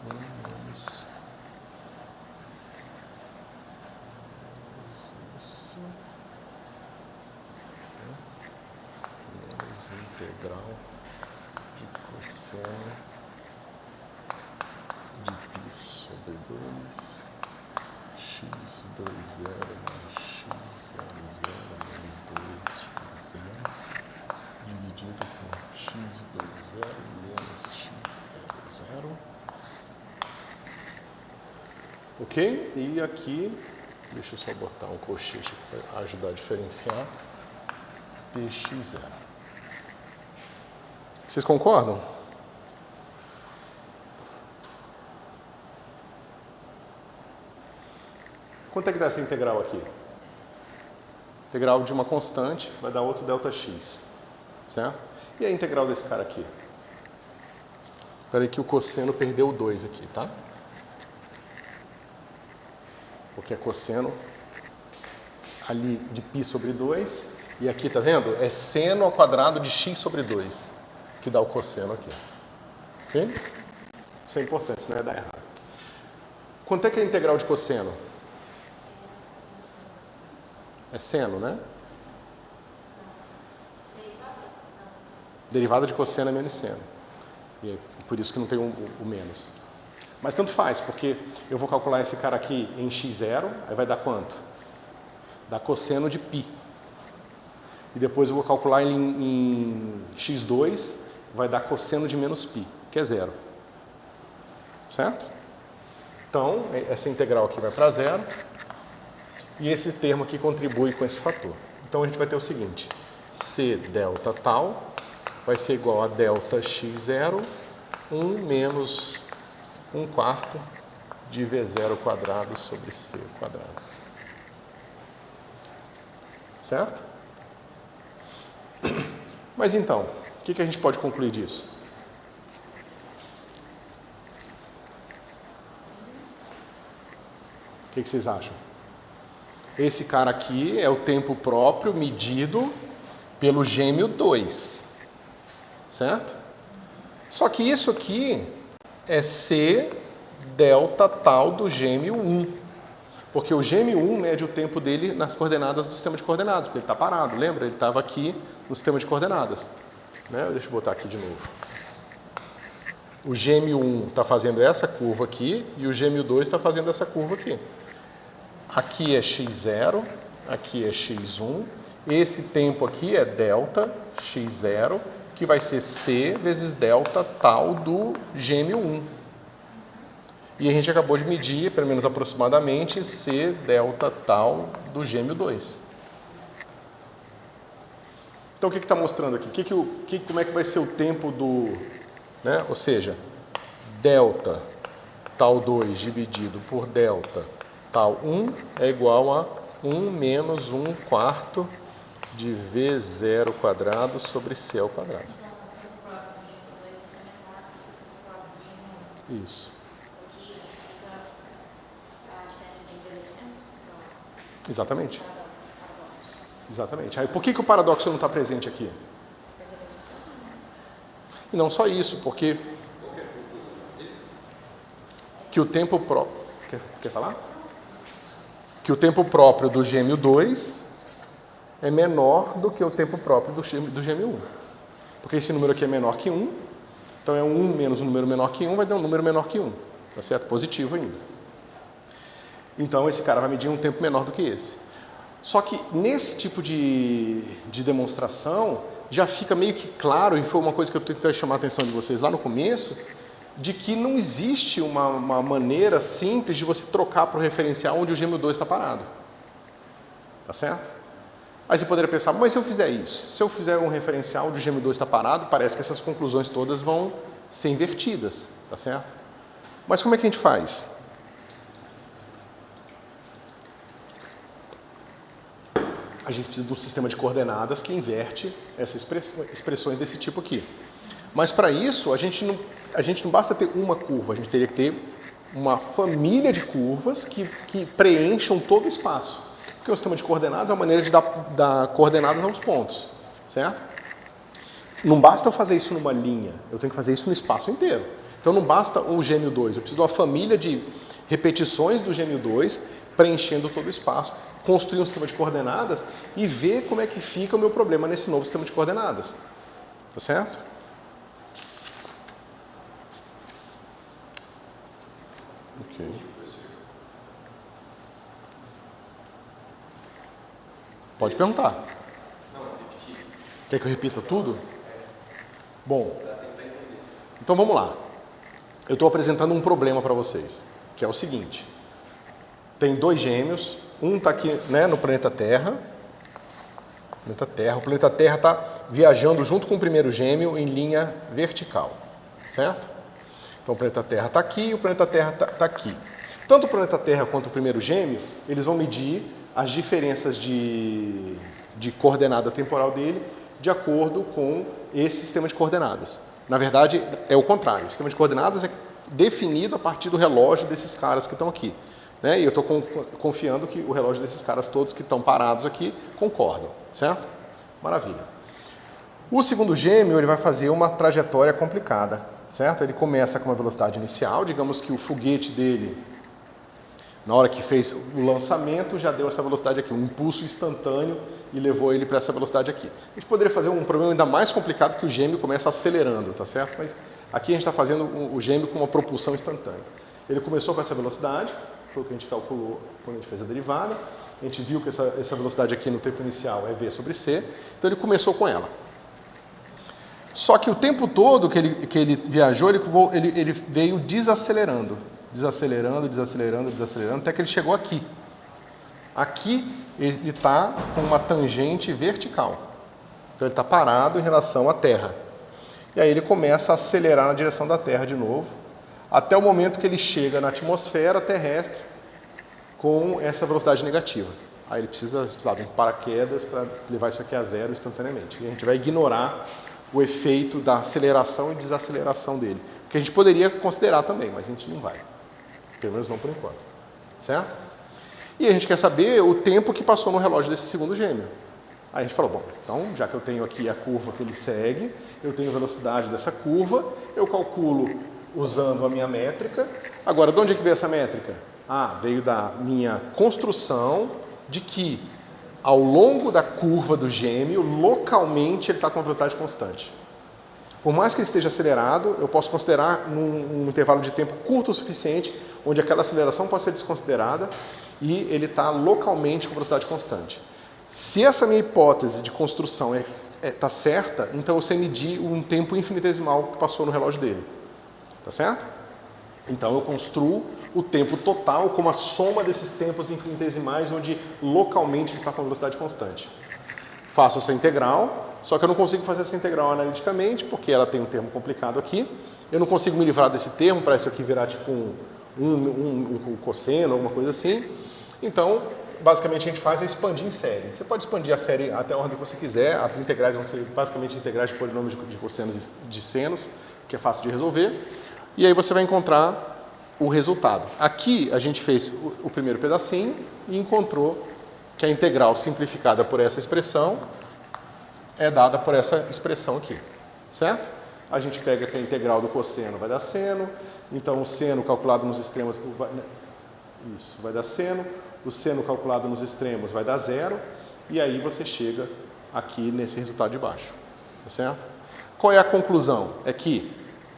Menos. Isso. Menos integral de cosseno de π sobre 2 x2 0 mais x00 menos 2x0 dividido por x20 menos x00. Ok? E aqui, deixa eu só botar um colchete para ajudar a diferenciar. Px0. Vocês concordam? Quanto é que dá essa integral aqui? Integral de uma constante vai dar outro ΔX. Certo? E a integral desse cara aqui? Espera aí que o cosseno perdeu o 2 aqui, tá? Porque é cosseno ali de π sobre 2. E aqui, tá vendo? É seno ao quadrado de x sobre 2, que dá o cosseno aqui. Ok? Isso é importante, senão ia dar errado. Quanto é que é a integral de cosseno? É seno, né? Derivada de cosseno é menos seno. E é por isso que não tem o menos. Mas tanto faz, porque eu vou calcular esse cara aqui em x0, aí vai dar quanto? Dá cosseno de π. E depois eu vou calcular em x2, vai dar cosseno de menos π, que é 0. Certo? Então, essa integral aqui vai para 0. E esse termo aqui contribui com esse fator. Então, a gente vai ter o seguinte. C delta tal vai ser igual a delta x0, 1 menos 1 quarto de V0 quadrado sobre C quadrado. Certo? Mas então, o que a gente pode concluir disso? O que vocês acham? Esse cara aqui é o tempo próprio medido pelo gêmeo 2. Certo? Só que isso aqui é C delta tal do gêmeo 1. Porque o gêmeo 1 mede o tempo dele nas coordenadas do sistema de coordenadas, porque ele está parado, lembra? Ele estava aqui no sistema de coordenadas. Né? Deixa eu botar aqui de novo. O gêmeo 1 está fazendo essa curva aqui e o gêmeo 2 está fazendo essa curva aqui. Aqui é x0, aqui é x1. Esse tempo aqui é delta x0, que vai ser c vezes delta tal do gêmeo 1. E a gente acabou de medir, pelo menos aproximadamente, c delta tal do gêmeo 2. Então, o que está mostrando aqui? Como é que vai ser o tempo do... Né? Ou seja, delta tal 2 dividido por delta tal 1 é igual a 1 menos 1 quarto de V0 quadrado sobre C ao quadrado. Isso. Exatamente. Exatamente. Aí, por que o paradoxo não está presente aqui? E não só isso, porque que o tempo próprio... Quer falar? Que o tempo próprio do gêmeo 2 é menor do que o tempo próprio do gêmeo 1. Porque esse número aqui é menor que 1, então é 1 menos um número menor que 1, vai dar um número menor que 1. Tá certo? Positivo ainda. Então, esse cara vai medir um tempo menor do que esse. Só que nesse tipo de demonstração, já fica meio que claro, e foi uma coisa que eu tentei chamar a atenção de vocês lá no começo, de que não existe uma maneira simples de você trocar para o referencial onde o gêmeo 2 está parado. Tá certo? Aí você poderia pensar, mas se eu fizer isso? Se eu fizer um referencial onde o gêmeo 2 está parado, parece que essas conclusões todas vão ser invertidas. Tá certo? Mas como é que a gente faz? A gente precisa de um sistema de coordenadas que inverte essas expressões desse tipo aqui. Mas para isso, a gente não basta ter uma curva, a gente teria que ter uma família de curvas que preencham todo o espaço. Porque o sistema de coordenadas é uma maneira de dar coordenadas aos pontos, certo? Não basta eu fazer isso numa linha, eu tenho que fazer isso no espaço inteiro. Então não basta o gêmeo 2, eu preciso de uma família de repetições do gêmeo 2 preenchendo todo o espaço, construir um sistema de coordenadas e ver como é que fica o meu problema nesse novo sistema de coordenadas. Tá certo? Ok. Pode perguntar. Quer que eu repita tudo? Bom, então vamos lá. Eu estou apresentando um problema para vocês, que é o seguinte. Tem dois gêmeos, um está aqui, né, no planeta Terra. O planeta Terra está viajando junto com o primeiro gêmeo em linha vertical, certo? Então o planeta Terra está aqui e o planeta Terra está aqui. Tanto o planeta Terra quanto o primeiro gêmeo, eles vão medir as diferenças de coordenada temporal dele de acordo com esse sistema de coordenadas. Na verdade, é o contrário. O sistema de coordenadas é definido a partir do relógio desses caras que estão aqui. Né? E eu estou confiando que o relógio desses caras todos que estão parados aqui concordam, certo? Maravilha. O segundo gêmeo ele vai fazer uma trajetória complicada, certo? Ele começa com uma velocidade inicial, digamos que o foguete dele, na hora que fez o lançamento, já deu essa velocidade aqui, um impulso instantâneo e levou ele para essa velocidade aqui. A gente poderia fazer um problema ainda mais complicado que o gêmeo começa acelerando, tá certo? Mas aqui a gente está fazendo o gêmeo com uma propulsão instantânea. Ele começou com essa velocidade, foi o que a gente calculou quando a gente fez a derivada. A gente viu que essa velocidade aqui no tempo inicial é v sobre c, então ele começou com ela. Só que o tempo todo que ele viajou, ele veio desacelerando, até que ele chegou aqui. Aqui ele está com uma tangente vertical, então ele está parado em relação à Terra. E aí ele começa a acelerar na direção da Terra de novo, até o momento que ele chega na atmosfera terrestre com essa velocidade negativa. Aí ele precisa, sabe, de paraquedas para levar isso aqui a zero instantaneamente. E a gente vai ignorar o efeito da aceleração e desaceleração dele, que a gente poderia considerar também, mas a gente não vai. Pelo menos não por enquanto. Certo? E a gente quer saber o tempo que passou no relógio desse segundo gêmeo. Aí a gente falou, bom, então já que eu tenho aqui a curva que ele segue, eu tenho a velocidade dessa curva, eu calculo usando a minha métrica. Agora, de onde é que veio essa métrica? Veio da minha construção de que ao longo da curva do gêmeo, localmente ele está com uma velocidade constante. Por mais que ele esteja acelerado, eu posso considerar num intervalo de tempo curto o suficiente, onde aquela aceleração pode ser desconsiderada e ele está localmente com velocidade constante. Se essa minha hipótese de construção está certa, então eu sei medir um tempo infinitesimal que passou no relógio dele. Tá certo? Então eu construo o tempo total como a soma desses tempos infinitesimais, onde localmente ele está com velocidade constante. Faço essa integral, só que eu não consigo fazer essa integral analiticamente, porque ela tem um termo complicado aqui. Eu não consigo me livrar desse termo, para isso aqui virar tipo um cosseno, alguma coisa assim. Então, basicamente, a gente faz é expandir em série. Você pode expandir a série até a ordem que você quiser. As integrais vão ser basicamente integrais de polinômios de cossenos e de senos, que é fácil de resolver. E aí você vai encontrar o resultado. Aqui a gente fez o primeiro pedacinho e encontrou que a integral simplificada por essa expressão é dada por essa expressão aqui, certo? A gente pega que a integral do cosseno vai dar seno, então o seno calculado nos extremos, isso, vai dar seno, o seno calculado nos extremos vai dar zero, e aí você chega aqui nesse resultado de baixo, tá certo? Qual é a conclusão? É que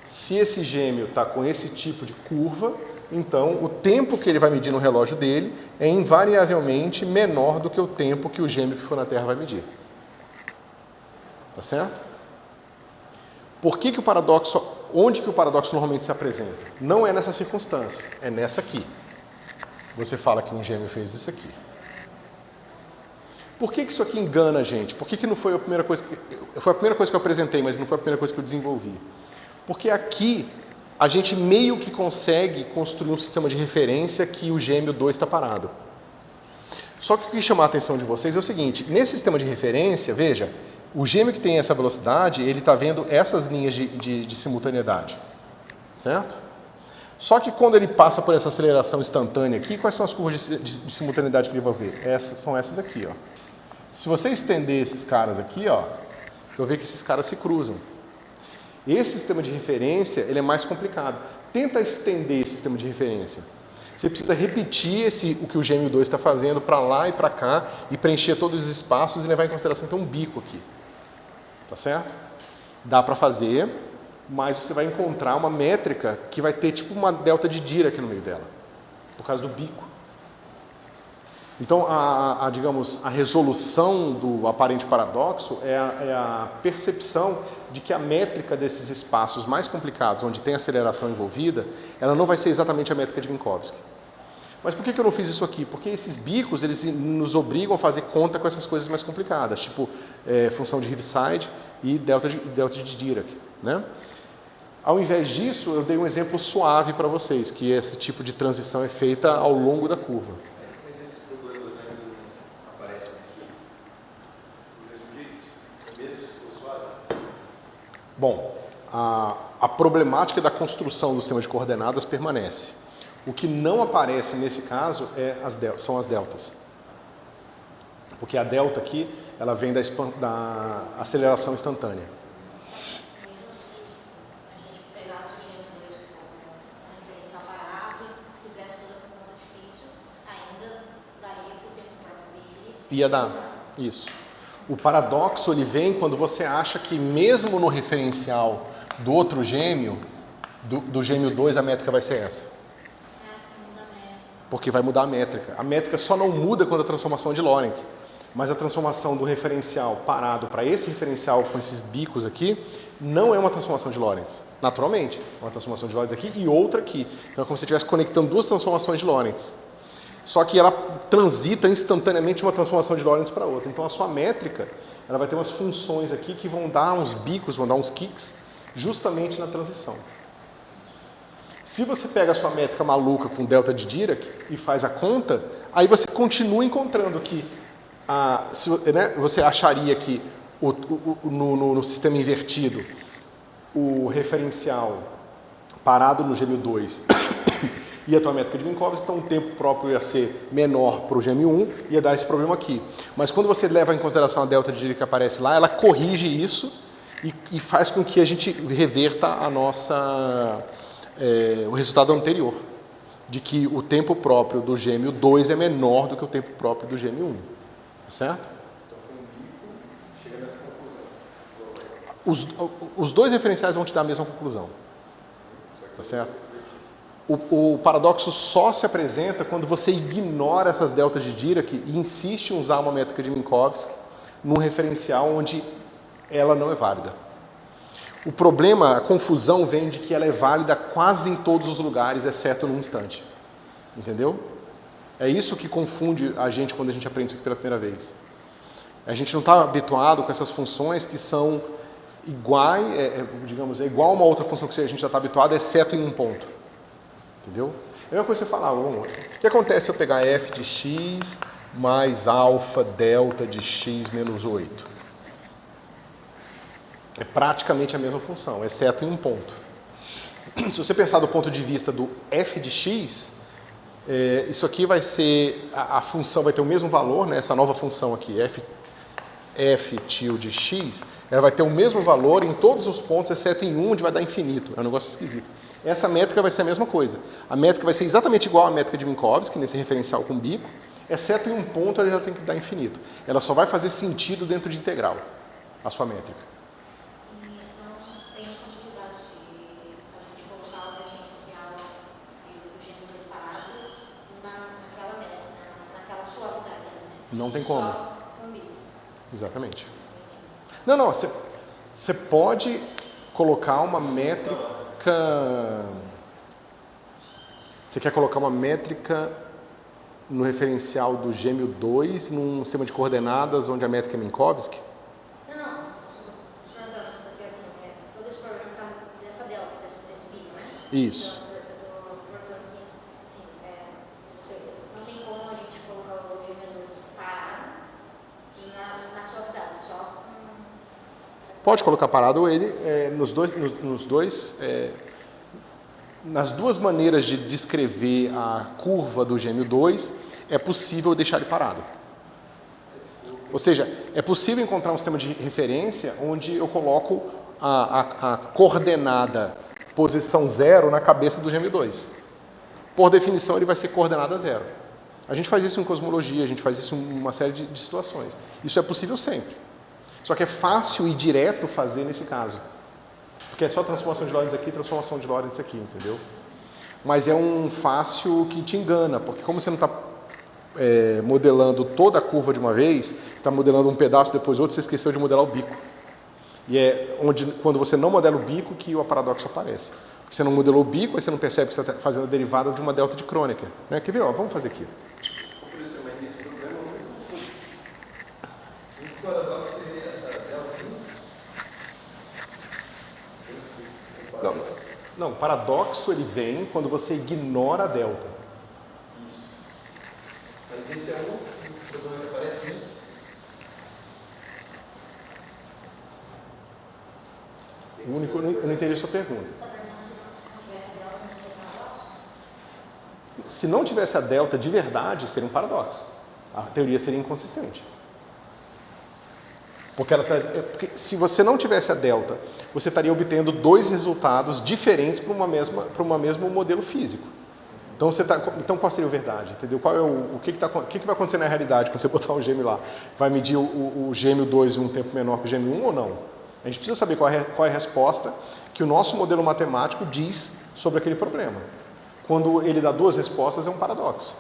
se esse gêmeo está com esse tipo de curva, então o tempo que ele vai medir no relógio dele é invariavelmente menor do que o tempo que o gêmeo que for na Terra vai medir. Tá certo? Por que o paradoxo, onde que o paradoxo normalmente se apresenta? Não é nessa circunstância, é nessa aqui. Você fala que um gêmeo fez isso aqui. Por que isso aqui engana a gente? Por que não foi a primeira coisa foi a primeira coisa que eu apresentei, mas não foi a primeira coisa que eu desenvolvi? Porque aqui a gente meio que consegue construir um sistema de referência que o gêmeo 2 está parado. Só que o que chamar a atenção de vocês é o seguinte, nesse sistema de referência, veja, o gêmeo que tem essa velocidade, ele está vendo essas linhas de simultaneidade, certo? Só que quando ele passa por essa aceleração instantânea aqui, quais são as curvas de simultaneidade que ele vai ver? São essas aqui, ó. Se você estender esses caras aqui, ó, você vai ver que esses caras se cruzam. Esse sistema de referência, ele é mais complicado. Tenta estender esse sistema de referência. Você precisa repetir o que o gêmeo 2 está fazendo para lá e para cá e preencher todos os espaços e levar em consideração então um bico aqui. Tá certo? Dá para fazer, mas você vai encontrar uma métrica que vai ter tipo uma delta de Dirac no meio dela, por causa do bico. Então, digamos, a resolução do aparente paradoxo é a percepção de que a métrica desses espaços mais complicados, onde tem aceleração envolvida, ela não vai ser exatamente a métrica de Minkowski. Mas por que eu não fiz isso aqui? Porque esses bicos, eles nos obrigam a fazer conta com essas coisas mais complicadas, tipo função de Heaviside e delta de Dirac, né? Ao invés disso, eu dei um exemplo suave para vocês, que esse tipo de transição é feita ao longo da curva. Mas esses problemas não aparecem aqui? Do mesmo jeito? Mesmo se for suave? Bom, a problemática da construção do sistema de coordenadas permanece. O que não aparece nesse caso são as deltas. Porque a delta aqui, ela vem da aceleração instantânea. Mesmo se a gente pegasse o gêmeo 2 com um referencial parado e fizesse toda essa conta difícil, ainda daria para o tempo próprio dele. Ia dar, isso. O paradoxo ele vem quando você acha que mesmo no referencial do outro gêmeo, do gêmeo 2, a métrica vai ser essa. Muda a métrica. Porque vai mudar a métrica. A métrica só não muda quando a transformação é de Lorentz. Mas a transformação do referencial parado para esse referencial com esses bicos aqui não é uma transformação de Lorentz. Naturalmente, é uma transformação de Lorentz aqui e outra aqui. Então é como se você estivesse conectando duas transformações de Lorentz. Só que ela transita instantaneamente de uma transformação de Lorentz para outra. Então a sua métrica ela vai ter umas funções aqui que vão dar uns bicos, vão dar uns kicks, justamente na transição. Se você pega a sua métrica maluca com delta de Dirac e faz a conta, aí você continua encontrando que você acharia que no sistema invertido o referencial parado no gêmeo 2 ia ter uma métrica de Minkowski, então o tempo próprio ia ser menor para o gêmeo 1, ia dar esse problema aqui. Mas quando você leva em consideração a delta de Dirac que aparece lá, ela corrige isso e faz com que a gente reverta o resultado anterior. de que o tempo próprio do gêmeo 2 é menor do que o tempo próprio do gêmeo 1. Certo? Então, com o bico, chega nessa conclusão. Os dois referenciais vão te dar a mesma conclusão. Tá certo? O paradoxo só se apresenta quando você ignora essas deltas de Dirac e insiste em usar uma métrica de Minkowski num referencial onde ela não é válida. O problema, a confusão vem de que ela é válida quase em todos os lugares, exceto num instante. Entendeu? É isso que confunde a gente quando a gente aprende isso pela primeira vez. A gente não está habituado com essas funções que são iguais, digamos, é igual a uma outra função que a gente já está habituado, exceto em um ponto. Entendeu? É a mesma coisa que você falar, o que acontece se eu pegar f de x mais alfa delta de x menos 8? É praticamente a mesma função, exceto em um ponto. Se você pensar do ponto de vista do f de x, isso aqui vai ser, a função vai ter o mesmo valor, né? Essa nova função aqui, f tilde x, ela vai ter o mesmo valor em todos os pontos, exceto em um, onde vai dar infinito. É um negócio esquisito. Essa métrica vai ser a mesma coisa. A métrica vai ser exatamente igual à métrica de Minkowski, nesse referencial com bico, exceto em um ponto, ela já tem que dar infinito. Ela só vai fazer sentido dentro de integral, a sua métrica. Não tem como. Só comigo. Exatamente. Não, você pode colocar uma métrica... Você quer colocar uma métrica no referencial do gêmeo 2 num sistema de coordenadas onde a métrica é Minkowski? Não, estou perguntando, porque assim, todo esse problema está dessa delta, desse bico, né? Isso. Então, eu estou perguntando assim, se você, não tem como a gente colocar o gêmeo 2 parado e na sua unidade, só Pode colocar parado ele nas duas maneiras de descrever a curva do gêmeo 2, é possível deixar ele parado. Ou seja, é possível encontrar um sistema de referência onde eu coloco a coordenada posição 0 na cabeça do gêmeo 2. Por definição, ele vai ser coordenada 0. A gente faz isso em cosmologia, a gente faz isso em uma série de situações. Isso é possível sempre. Só que é fácil e direto fazer nesse caso. Porque é só transformação de Lorentz aqui, transformação de Lorentz aqui, entendeu? Mas é um fácil que te engana, porque como você não está modelando toda a curva de uma vez, você está modelando um pedaço, depois outro, você esqueceu de modelar o bico. E é quando você não modela o bico que o paradoxo aparece. Porque você não modelou o bico, aí você não percebe que você está fazendo a derivada de uma delta de Kronecker. Né? Quer ver? Vamos fazer aqui. Professor, mas esse problema é muito comum. O paradoxo seria essa delta 1? Não, o paradoxo ele vem quando você ignora a delta. Isso. Mas esse é um problema que aparece nisso? Eu não entendi a sua pergunta. Se não tivesse a delta de verdade, seria um paradoxo. A teoria seria inconsistente. Porque se você não tivesse a delta, você estaria obtendo dois resultados diferentes para um mesmo modelo físico. Então qual seria a verdade? Entendeu? O que vai acontecer na realidade quando você botar o gêmeo lá? Vai medir o gêmeo 2 em um tempo menor que o gêmeo 1 ou não? A gente precisa saber qual é a resposta que o nosso modelo matemático diz sobre aquele problema. Quando ele dá duas respostas, é um paradoxo.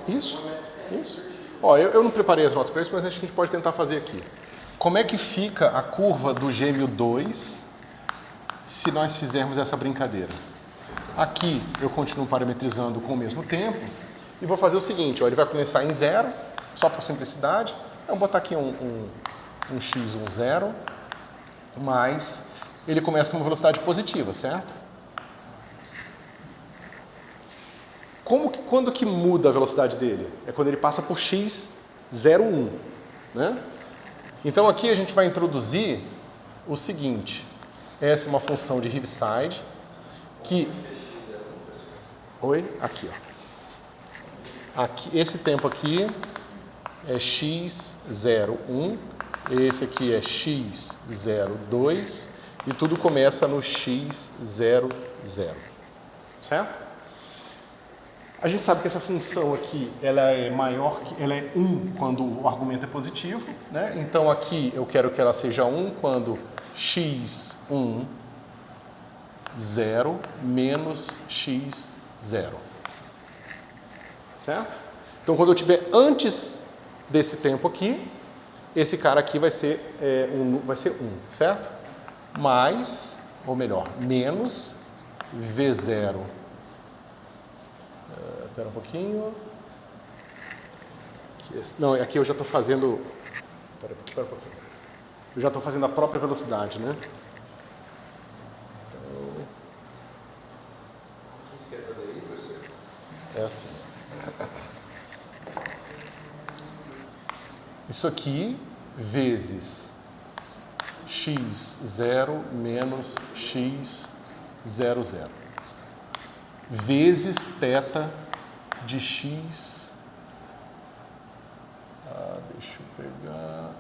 Isso. Ó, eu não preparei as notas para isso, mas acho que a gente pode tentar fazer aqui. Como é que fica a curva do gêmeo 2 se nós fizermos essa brincadeira? Aqui eu continuo parametrizando com o mesmo tempo e vou fazer o seguinte, ó, ele vai começar em 0, só por simplicidade. Eu vou botar aqui um x, um 0, mas ele começa com uma velocidade positiva, certo? Quando que muda a velocidade dele? É quando ele passa por x, 0, 1. Né? Então aqui a gente vai introduzir o seguinte, essa é uma função de Heaviside que... Oi? Aqui, ó. Aqui, esse tempo aqui é x01, esse aqui é x02 e tudo começa no x00, certo? A gente sabe que essa função aqui, ela é maior que, ela é 1 quando o argumento é positivo, né? Então aqui eu quero que ela seja 1 quando x1 0 menos x0, certo? Então quando eu tiver antes desse tempo aqui, esse cara aqui vai ser 1, certo? Mais, ou melhor, menos v0. Espera um pouquinho. Não, aqui eu já estou fazendo... Espera um pouquinho. Eu já estou fazendo a própria velocidade, né? Então... O que você quer fazer aí, professor? É assim. Isso aqui vezes x0 menos x00 vezes θ de x, deixa eu pegar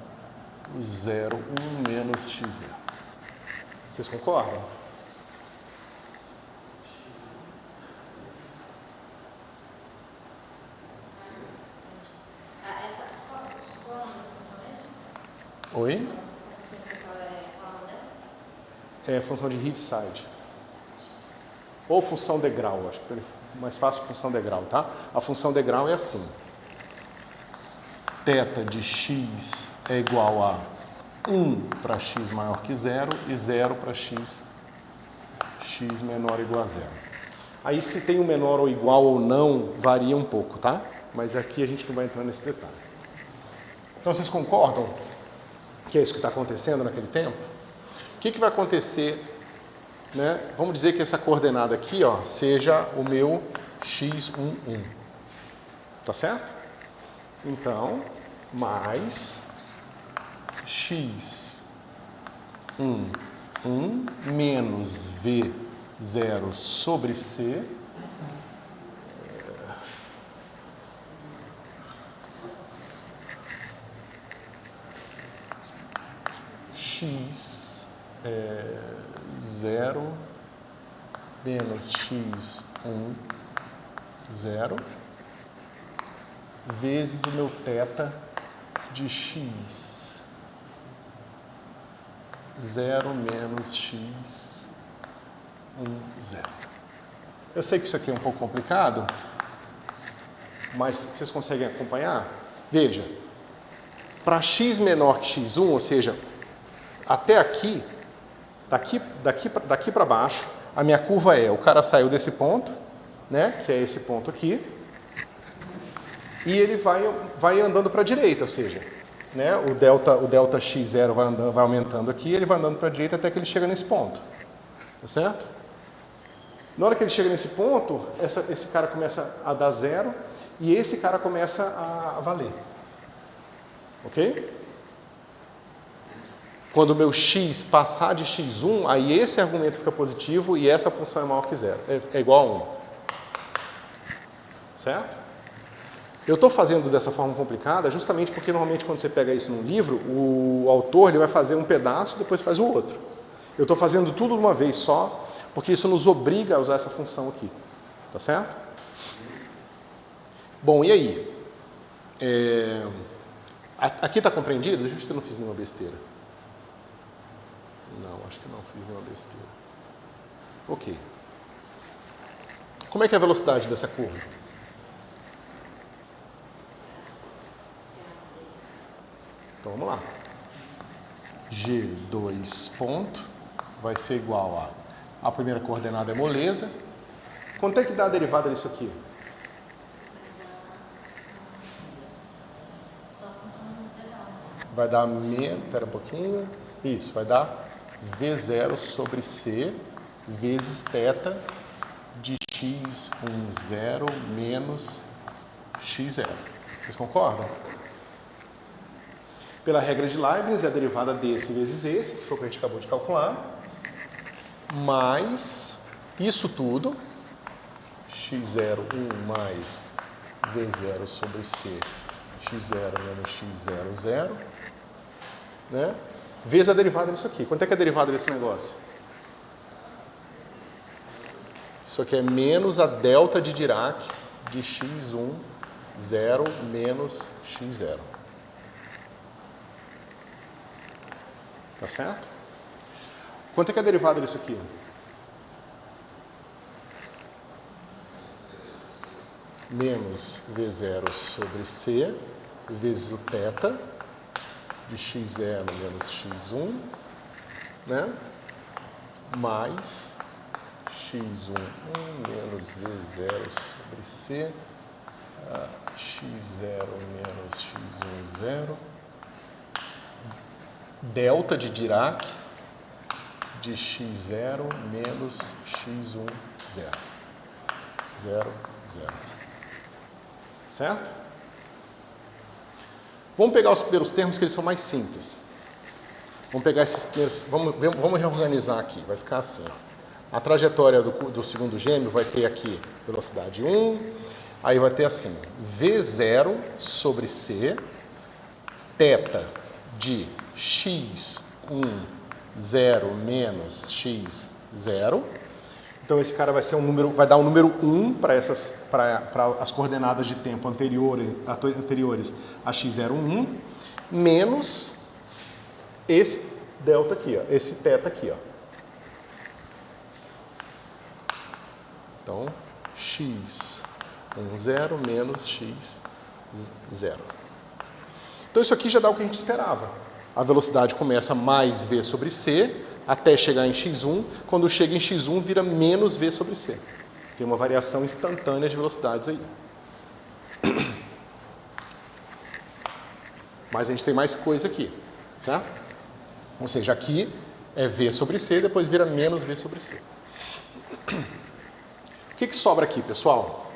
o 0, 1 menos x0. Vocês concordam? Qual é o nome dessa função mesmo? Oi? Essa função inicial qual é o nome dela? É função de Heaviside. Ou função degrau, acho que é mais fácil função degrau, tá? A função degrau é assim. Θ de x é igual a 1 para x maior que 0 e 0 para x menor ou igual a 0. Aí se tem um menor ou igual ou não, varia um pouco, tá? Mas aqui a gente não vai entrar nesse detalhe. Então vocês concordam que é isso que está acontecendo naquele tempo? O que vai acontecer, né? Vamos dizer que essa coordenada aqui, ó, seja o meu x11. Tá certo? Então, mais x11 menos v0 sobre c x 0 menos x1 0 vezes o meu θ de x 0 menos x 0. Eu sei que isso aqui é um pouco complicado, mas vocês conseguem acompanhar? Veja, para x menor que x1, ou seja, até aqui, daqui para baixo, a minha curva o cara saiu desse ponto, né, que é esse ponto aqui, e ele vai andando para a direita, ou seja, né, o delta x0 vai aumentando aqui, ele vai andando para a direita até que ele chega nesse ponto, tá certo? Na hora que ele chega nesse ponto, esse cara começa a dar 0 e esse cara começa a valer, ok? Quando o meu x passar de x1, aí esse argumento fica positivo e essa função é maior que 0, é igual a 1, certo? Eu estou fazendo dessa forma complicada justamente porque normalmente quando você pega isso num livro, o autor ele vai fazer um pedaço e depois faz o outro. Eu estou fazendo tudo de uma vez só, porque isso nos obriga a usar essa função aqui, tá certo? Bom, e aí? Aqui está compreendido? Deixa eu ver se eu não fiz nenhuma besteira. Não, acho que não fiz nenhuma besteira. Ok. Como é que é a velocidade dessa curva? Então vamos lá. G2 ponto vai ser igual a primeira coordenada é moleza. Quanto é que dá a derivada disso aqui? Vai dar espera um pouquinho. Isso, vai dar V0 sobre C vezes θ de x10 menos x0. Vocês concordam? Pela regra de Leibniz, é a derivada desse vezes esse, que foi o que a gente acabou de calcular, mais isso tudo, x01 mais v0 sobre c, x0 menos x00, né? Vezes a derivada disso aqui. Quanto é que é a derivada desse negócio? Isso aqui é menos a delta de Dirac de x1, 0 menos x0. Tá certo? Quanto é que é a derivada disso aqui? Menos v0 sobre c vezes o θ de x0 menos x1, né? Mais x1 menos v0 sobre c, x0 menos x1, 0, delta de Dirac de x0 menos x1, 0. 0, 0. Certo? Vamos pegar os primeiros termos que eles são mais simples. Vamos pegar esses primeiros, vamos reorganizar aqui, vai ficar assim, ó. A trajetória do segundo gêmeo vai ter aqui velocidade 1, aí vai ter assim, V0 sobre C, θ de x1, 0 menos x0. Então esse cara vai ser um número, vai dar um número 1 para as coordenadas de tempo anteriores a x01, menos esse delta aqui, ó, esse θ aqui, ó. Então, x10 menos x0. Então, isso aqui já dá o que a gente esperava. A velocidade começa mais v sobre c, até chegar em x1. Quando chega em x1, vira menos v sobre c. Tem uma variação instantânea de velocidades aí. Mas a gente tem mais coisa aqui, certo? Ou seja, aqui é v sobre c, depois vira menos v sobre c. O que sobra aqui, pessoal?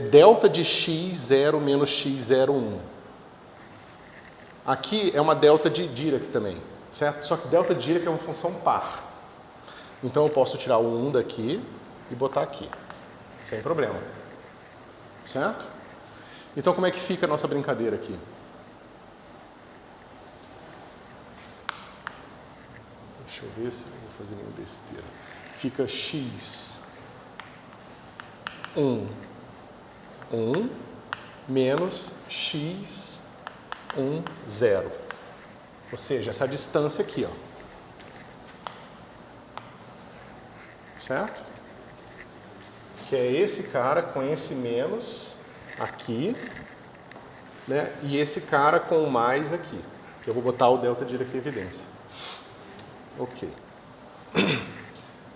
Delta de x0 menos x01. Aqui é uma delta de Dirac também, certo? Só que delta de Dirac é uma função par. Então eu posso tirar o 1 daqui e botar aqui, sem problema. Certo? Então como é que fica a nossa brincadeira aqui? Deixa eu ver se eu não vou fazer nenhuma besteira. Fica x 1 menos x 0. Ou seja, essa distância aqui, ó. Certo? Que é esse cara com esse menos aqui, né? E esse cara com o mais aqui. Eu vou botar o delta de aqui em evidência. Ok.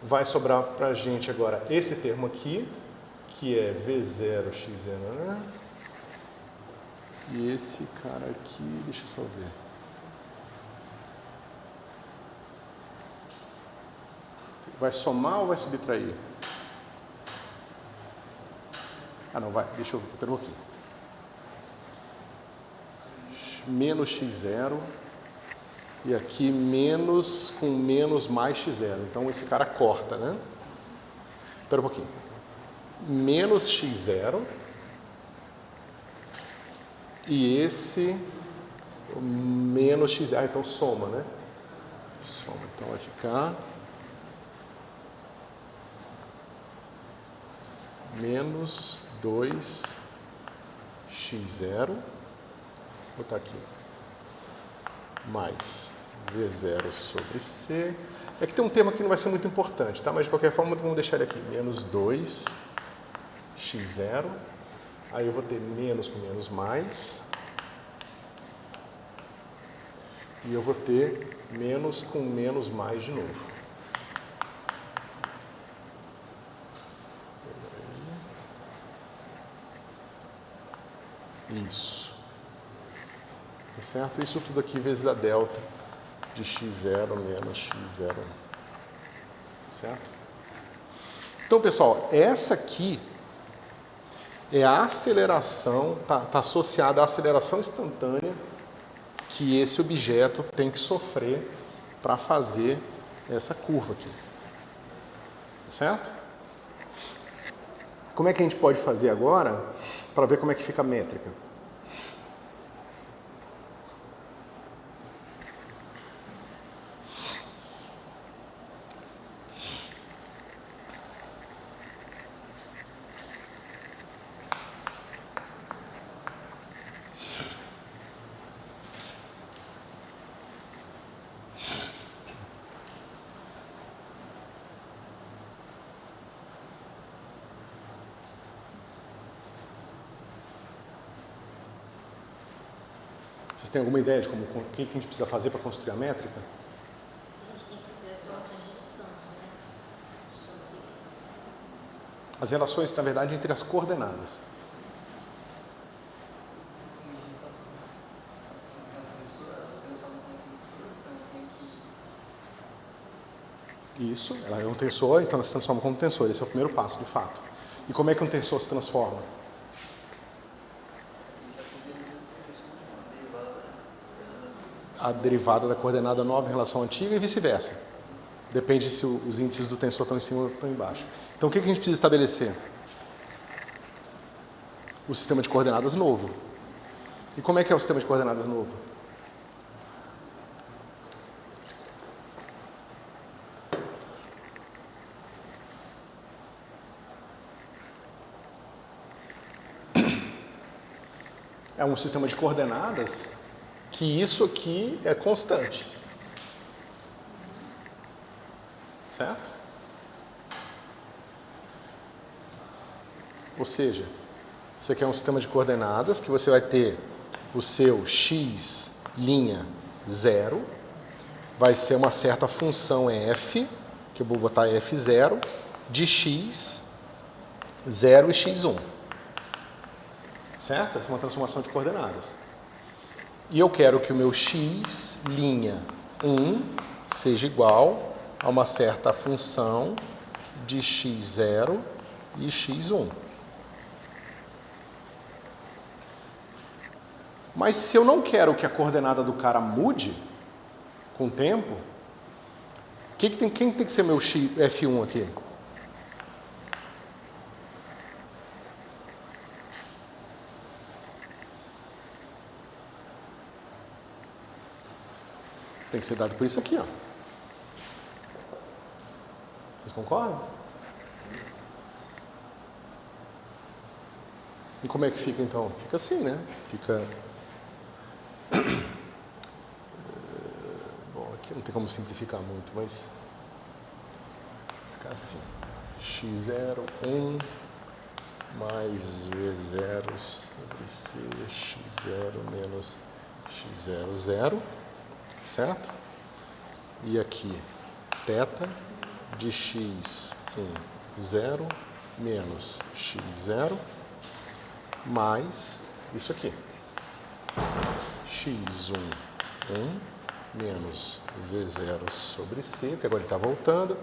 Vai sobrar pra gente agora esse termo aqui, que é V0, X0, né? E esse cara aqui, deixa eu só ver. Vai somar ou vai subtrair? Ah, não, vai, deixa eu ver, aqui. Menos X0 e aqui menos com menos mais X0. Então esse cara corta, né? Espera um pouquinho. Menos x0 e esse menos x0. Ah, então soma, né? Soma. Então vai ficar menos 2x0. Vou botar aqui. Mais v0 sobre c. É que tem um termo aqui que não vai ser muito importante, tá? Mas de qualquer forma vamos deixar ele aqui. Menos 2x0, aí eu vou ter menos com menos mais, e eu vou ter menos com menos mais de novo. Isso. Tá certo? Isso tudo aqui vezes a delta de x0 menos x0. Certo? Então, pessoal, essa aqui é a aceleração, está associada à aceleração instantânea que esse objeto tem que sofrer para fazer essa curva aqui. Certo? Como é que a gente pode fazer agora para ver como é que fica a métrica? Vocês têm alguma ideia de o que a gente precisa fazer para construir a métrica? A gente tem que ver as relações de distância, né? As relações, na verdade, entre as coordenadas. Isso, ela é um tensor, então ela se transforma como tensor. Esse é o primeiro passo, de fato. E como é que um tensor se transforma? A derivada da coordenada nova em relação à antiga e vice-versa. Depende se os índices do tensor estão em cima ou estão embaixo. Então, o que a gente precisa estabelecer? O sistema de coordenadas novo. E como é que é o sistema de coordenadas novo? É um sistema de coordenadas que isso aqui é constante. Certo? Ou seja, isso aqui é um sistema de coordenadas que você vai ter o seu x' 0, vai ser uma certa função f, que eu vou botar f0, de x, 0 e x1. Certo? Essa é uma transformação de coordenadas. E eu quero que o meu x' 1 seja igual a uma certa função de x0 e x1. Mas se eu não quero que a coordenada do cara mude com o tempo, quem tem que ser meu f1 aqui? Tem que ser dado por isso aqui, ó. Vocês concordam? E como é que fica então? Fica assim, né? Fica... Bom, aqui não tem como simplificar muito, mas... Fica assim. x0, 1, mais v0 sobre c, x0 menos x0, 0. Certo? E aqui, θ de x1, 0, menos x0, mais isso aqui. x1, 1, menos v0 sobre c, porque agora ele está voltando,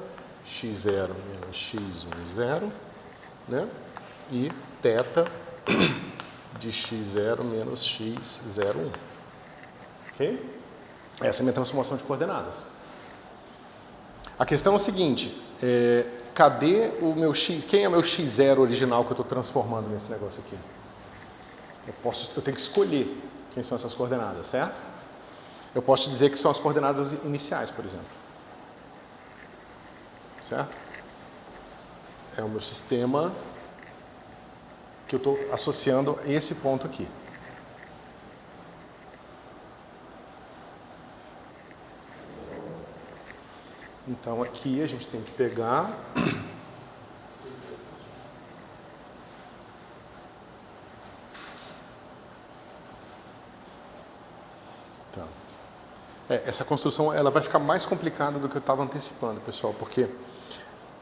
x0 menos x1, 0, né? E θ de x0 menos x0, 1. Ok? Essa é a minha transformação de coordenadas. A questão é o seguinte, cadê o meu x, quem é o meu x0 original que eu estou transformando nesse negócio aqui? Eu tenho que escolher quem são essas coordenadas, certo? Eu posso dizer que são as coordenadas iniciais, por exemplo. Certo? É o meu sistema que eu estou associando a esse ponto aqui. Então aqui a gente tem que pegar tá. Essa construção ela vai ficar mais complicada do que eu estava antecipando, pessoal, porque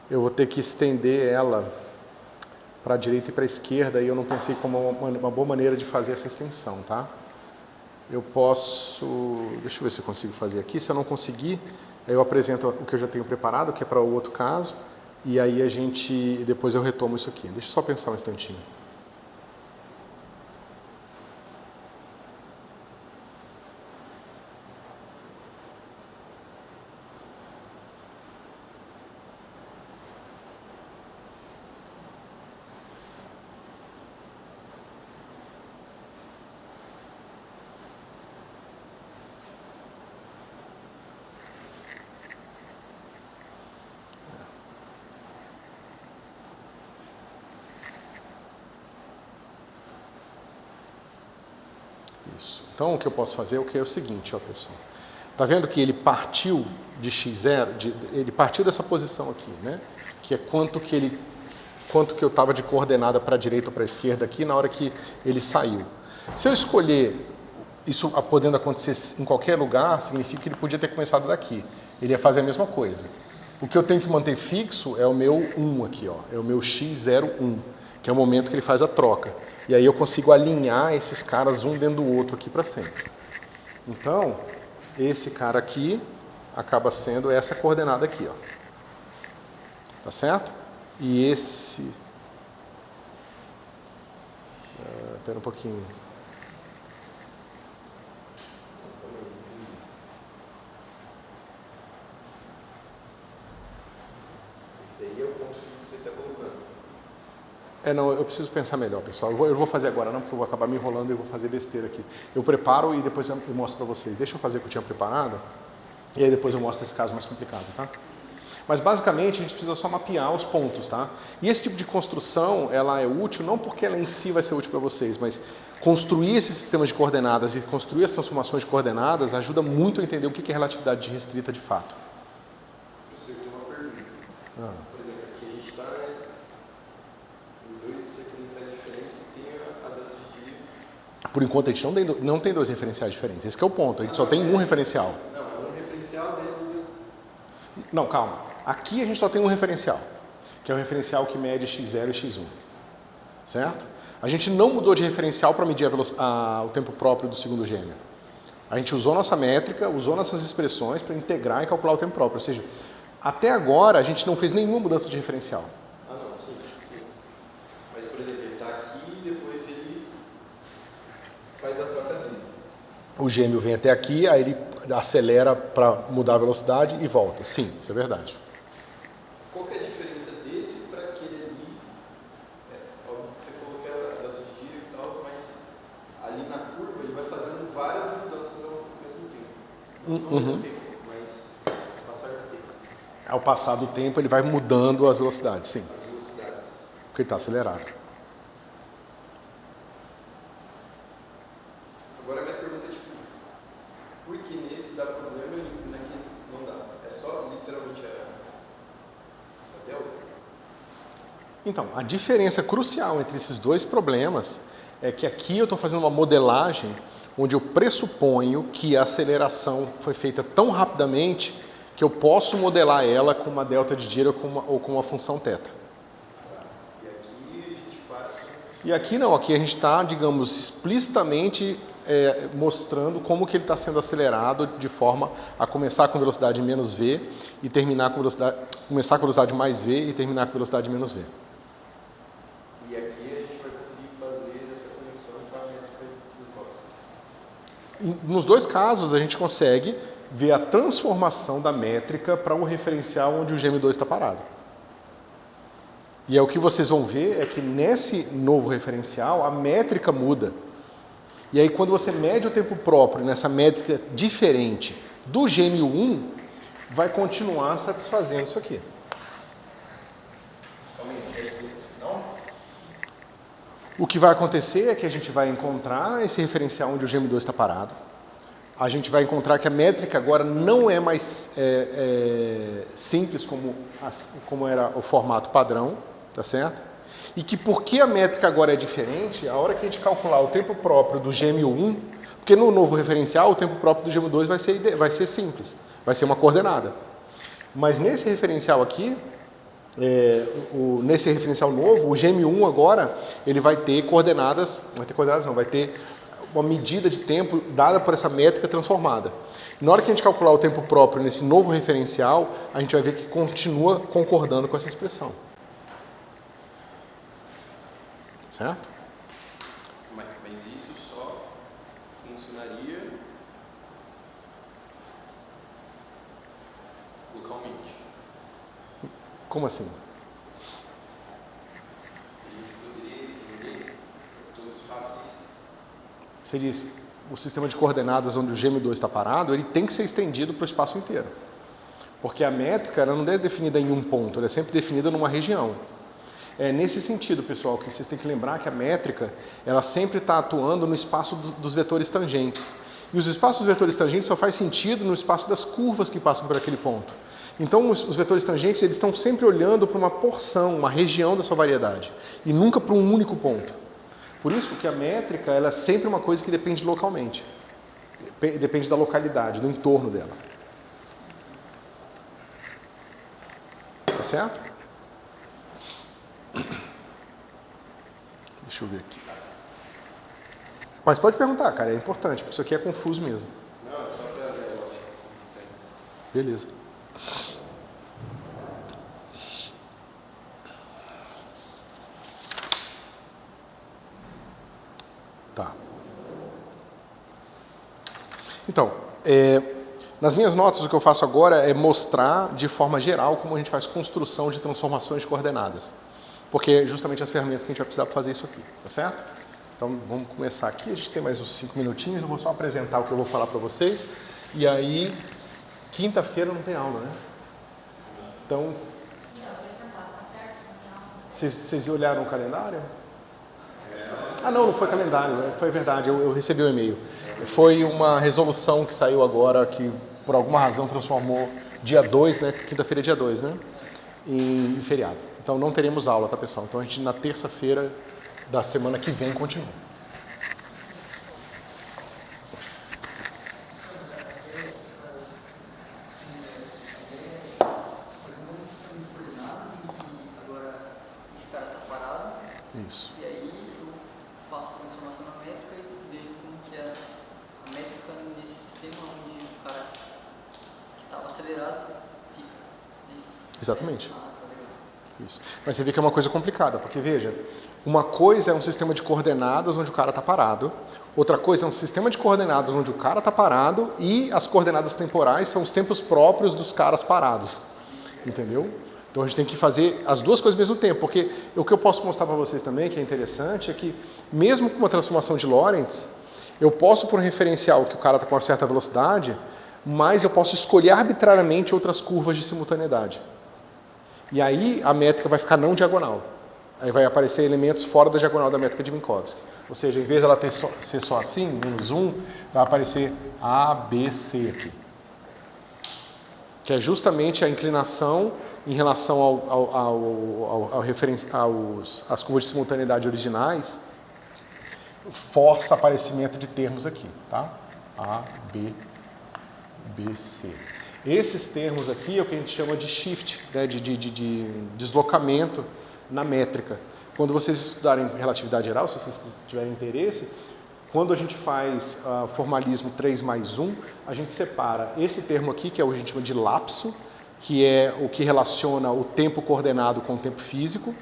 eu vou ter que estender ela para a direita e para a esquerda e eu não pensei como uma boa maneira de fazer essa extensão, tá? Eu posso... Deixa eu ver se eu consigo fazer aqui. Se eu não conseguir, eu apresento o que eu já tenho preparado, que é para o outro caso, e aí depois eu retomo isso aqui. Deixa eu só pensar um instantinho. Isso. Então, o que eu posso fazer é o seguinte, ó, pessoal. Tá vendo que ele partiu de x0, ele partiu dessa posição aqui, né? Que é quanto que eu estava de coordenada para a direita ou para a esquerda aqui na hora que ele saiu. Se eu escolher isso podendo acontecer em qualquer lugar, significa que ele podia ter começado daqui. Ele ia fazer a mesma coisa. O que eu tenho que manter fixo é o meu 1 aqui, ó. É o meu x01, que é o momento que ele faz a troca. E aí eu consigo alinhar esses caras um dentro do outro aqui para sempre. Então, esse cara aqui acaba sendo essa coordenada aqui, ó. Tá certo? E esse... Espera um pouquinho. Esse daí é o ponto fixo que você está colocando. Não, eu preciso pensar melhor, pessoal. Eu vou fazer agora não, porque eu vou acabar me enrolando e vou fazer besteira aqui. Eu preparo e depois eu mostro para vocês. Deixa eu fazer o que eu tinha preparado e aí depois eu mostro esse caso mais complicado, tá? Mas basicamente a gente precisa só mapear os pontos, tá? E esse tipo de construção, ela é útil não porque ela em si vai ser útil para vocês, mas construir esse sistema de coordenadas e construir as transformações de coordenadas ajuda muito a entender o que é relatividade restrita de fato. Eu tenho uma pergunta. Por exemplo, aqui a gente está em dois referenciais diferentes e tem a data de dia. Por enquanto a gente não tem dois referenciais diferentes. Esse que é o ponto. A gente só tem um referencial. Não, é um referencial dele. Não, calma. Aqui a gente só tem um referencial, que é o referencial que mede x0 e x1. Certo? A gente não mudou de referencial para medir o tempo próprio do segundo gêmeo. A gente usou nossa métrica, usou nossas expressões para integrar e calcular o tempo próprio. Ou seja, até agora a gente não fez nenhuma mudança de referencial. Ah, não, sim. Mas, por exemplo, ele está aqui e depois ele faz a troca dele. O gêmeo vem até aqui, aí ele acelera para mudar a velocidade e volta. Sim, isso é verdade. Qual que é a diferença desse para aquele ali? Você falou que era a data de dia e tal, mas ali na curva ele vai fazendo várias mudanças ao mesmo tempo. Não ao mesmo tempo, mas ao passar do tempo. Ao passar do tempo ele vai mudando as velocidades, sim. As velocidades. Porque ele está acelerado. Agora a minha pergunta é tipo, por que nesse dá problema e naquele não dá? É só literalmente essa delta? Então, a diferença crucial entre esses dois problemas é que aqui eu estou fazendo uma modelagem onde eu pressuponho que a aceleração foi feita tão rapidamente que eu posso modelar ela com uma delta de Dirac ou com uma função θ. E aqui a gente faz... E aqui não, aqui a gente está, digamos, explicitamente mostrando como que ele está sendo acelerado de forma a começar com velocidade menos v e terminar com velocidade, começar com velocidade mais v e terminar com velocidade menos v. E aqui a gente vai conseguir fazer essa conexão com a métrica do Cox. Nos dois casos a gente consegue ver a transformação da métrica para um referencial onde o gêmeo 2 está parado. E o que vocês vão ver é que nesse novo referencial a métrica muda. E aí quando você mede o tempo próprio nessa métrica diferente do gêmeo 1, vai continuar satisfazendo isso aqui. O que vai acontecer é que a gente vai encontrar esse referencial onde o gêmeo 2 está parado. A gente vai encontrar que a métrica agora não é mais simples como era o formato padrão, tá certo? E que porque a métrica agora é diferente, a hora que a gente calcular o tempo próprio do gêmeo 1, porque no novo referencial o tempo próprio do gêmeo 2 vai ser simples, vai ser uma coordenada. Mas nesse referencial aqui, nesse referencial novo, o gêmeo 1 agora, ele vai ter coordenadas, vai ter uma medida de tempo dada por essa métrica transformada. Na hora que a gente calcular o tempo próprio nesse novo referencial, a gente vai ver que continua concordando com essa expressão. Certo? Mas isso só funcionaria localmente. Como assim? A gente poderia estender todos os fáceis. Você diz, o sistema de coordenadas onde o gêmeo 2 está parado, ele tem que ser estendido para o espaço inteiro. Porque a métrica ela não é definida em um ponto, ela é sempre definida numa região. É nesse sentido, pessoal, que vocês têm que lembrar que a métrica, ela sempre está atuando no espaço dos vetores tangentes. E os espaços dos vetores tangentes só faz sentido no espaço das curvas que passam por aquele ponto. Então, os vetores tangentes, eles estão sempre olhando para uma porção, uma região da sua variedade, e nunca para um único ponto. Por isso que a métrica, ela é sempre uma coisa que depende localmente. Depende da localidade, do entorno dela. Tá certo? Deixa eu ver aqui. Mas pode perguntar, cara, é importante, porque isso aqui é confuso mesmo. Não, é só para ver, eu acho. Beleza. Tá. Então, nas minhas notas o que eu faço agora é mostrar de forma geral como a gente faz construção de transformações de coordenadas. Porque é justamente as ferramentas que a gente vai precisar para fazer isso aqui, tá certo? Então vamos começar aqui, a gente tem mais uns 5 minutinhos, eu vou só apresentar o que eu vou falar para vocês. E aí, quinta-feira não tem aula, né? Então, vocês olharam o calendário? Ah, não foi calendário, foi verdade, eu recebi o e-mail. Foi uma resolução que saiu agora, que por alguma razão transformou dia 2, né? Quinta-feira é dia 2, né? Em feriado. Então não teremos aula, tá, pessoal? Então a gente na terça-feira da semana que vem continua. Isso. E aí eu faço a transformação na métrica e vejo como que é a métrica nesse sistema onde o cara que estava acelerado fica. Isso. Exatamente. Ah, tá legal. Isso. Mas você vê que é uma coisa complicada, porque veja, uma coisa é um sistema de coordenadas onde o cara está parado, outra coisa é um sistema de coordenadas onde o cara está parado e as coordenadas temporais são os tempos próprios dos caras parados. Entendeu? Então a gente tem que fazer as duas coisas ao mesmo tempo, porque o que eu posso mostrar para vocês também, que é interessante, é que mesmo com uma transformação de Lorentz, eu posso por um referencial que o cara está com uma certa velocidade, mas eu posso escolher arbitrariamente outras curvas de simultaneidade. E aí a métrica vai ficar não diagonal. Aí vai aparecer elementos fora da diagonal da métrica de Minkowski. Ou seja, em vez dela ser só assim, -1, vai aparecer A, B, C aqui. Que é justamente a inclinação em relação às curvas de simultaneidade originais, força aparecimento de termos aqui, tá? A, B, B, C. Esses termos aqui é o que a gente chama de shift, né? de deslocamento na métrica. Quando vocês estudarem relatividade geral, se vocês tiverem interesse, quando a gente faz formalismo 3+1, a gente separa esse termo aqui, que é o que a gente chama de lapso, que é o que relaciona o tempo coordenado com o tempo físico,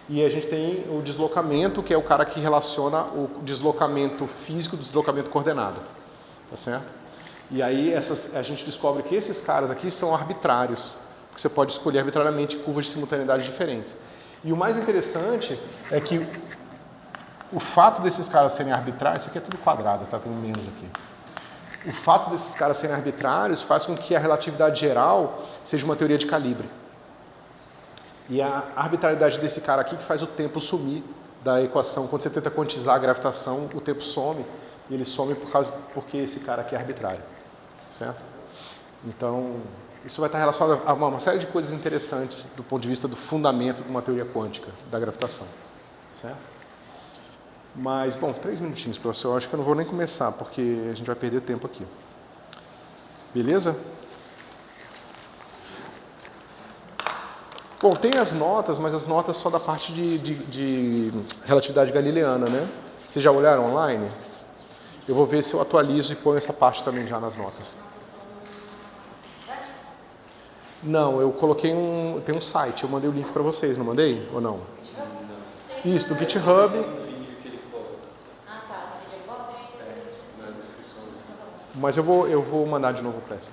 e a gente tem o deslocamento, que é o cara que relaciona o deslocamento físico do deslocamento coordenado, tá certo? E aí a gente descobre que esses caras aqui são arbitrários, porque você pode escolher arbitrariamente curvas de simultaneidade diferentes. E o mais interessante é que o fato desses caras serem arbitrários, isso aqui é tudo quadrado, tá? Tem um menos aqui. O fato desses caras serem arbitrários faz com que a relatividade geral seja uma teoria de calibre. E a arbitrariedade desse cara aqui que faz o tempo sumir da equação. Quando você tenta quantizar a gravitação, o tempo some. E ele some porque esse cara aqui é arbitrário. Certo? Então, isso vai estar relacionado a uma série de coisas interessantes do ponto de vista do fundamento de uma teoria quântica da gravitação. Certo? Mas, bom, 3 minutinhos, professor. Eu acho que eu não vou nem começar, porque a gente vai perder tempo aqui. Beleza? Bom, tem as notas, mas as notas só da parte de relatividade galileana, né? Vocês já olharam online? Eu vou ver se eu atualizo e ponho essa parte também já nas notas. Não, eu coloquei tem um site, eu mandei o link para vocês, não mandei? Ou não? Isso, do GitHub. Mas eu vou mandar de novo para essa.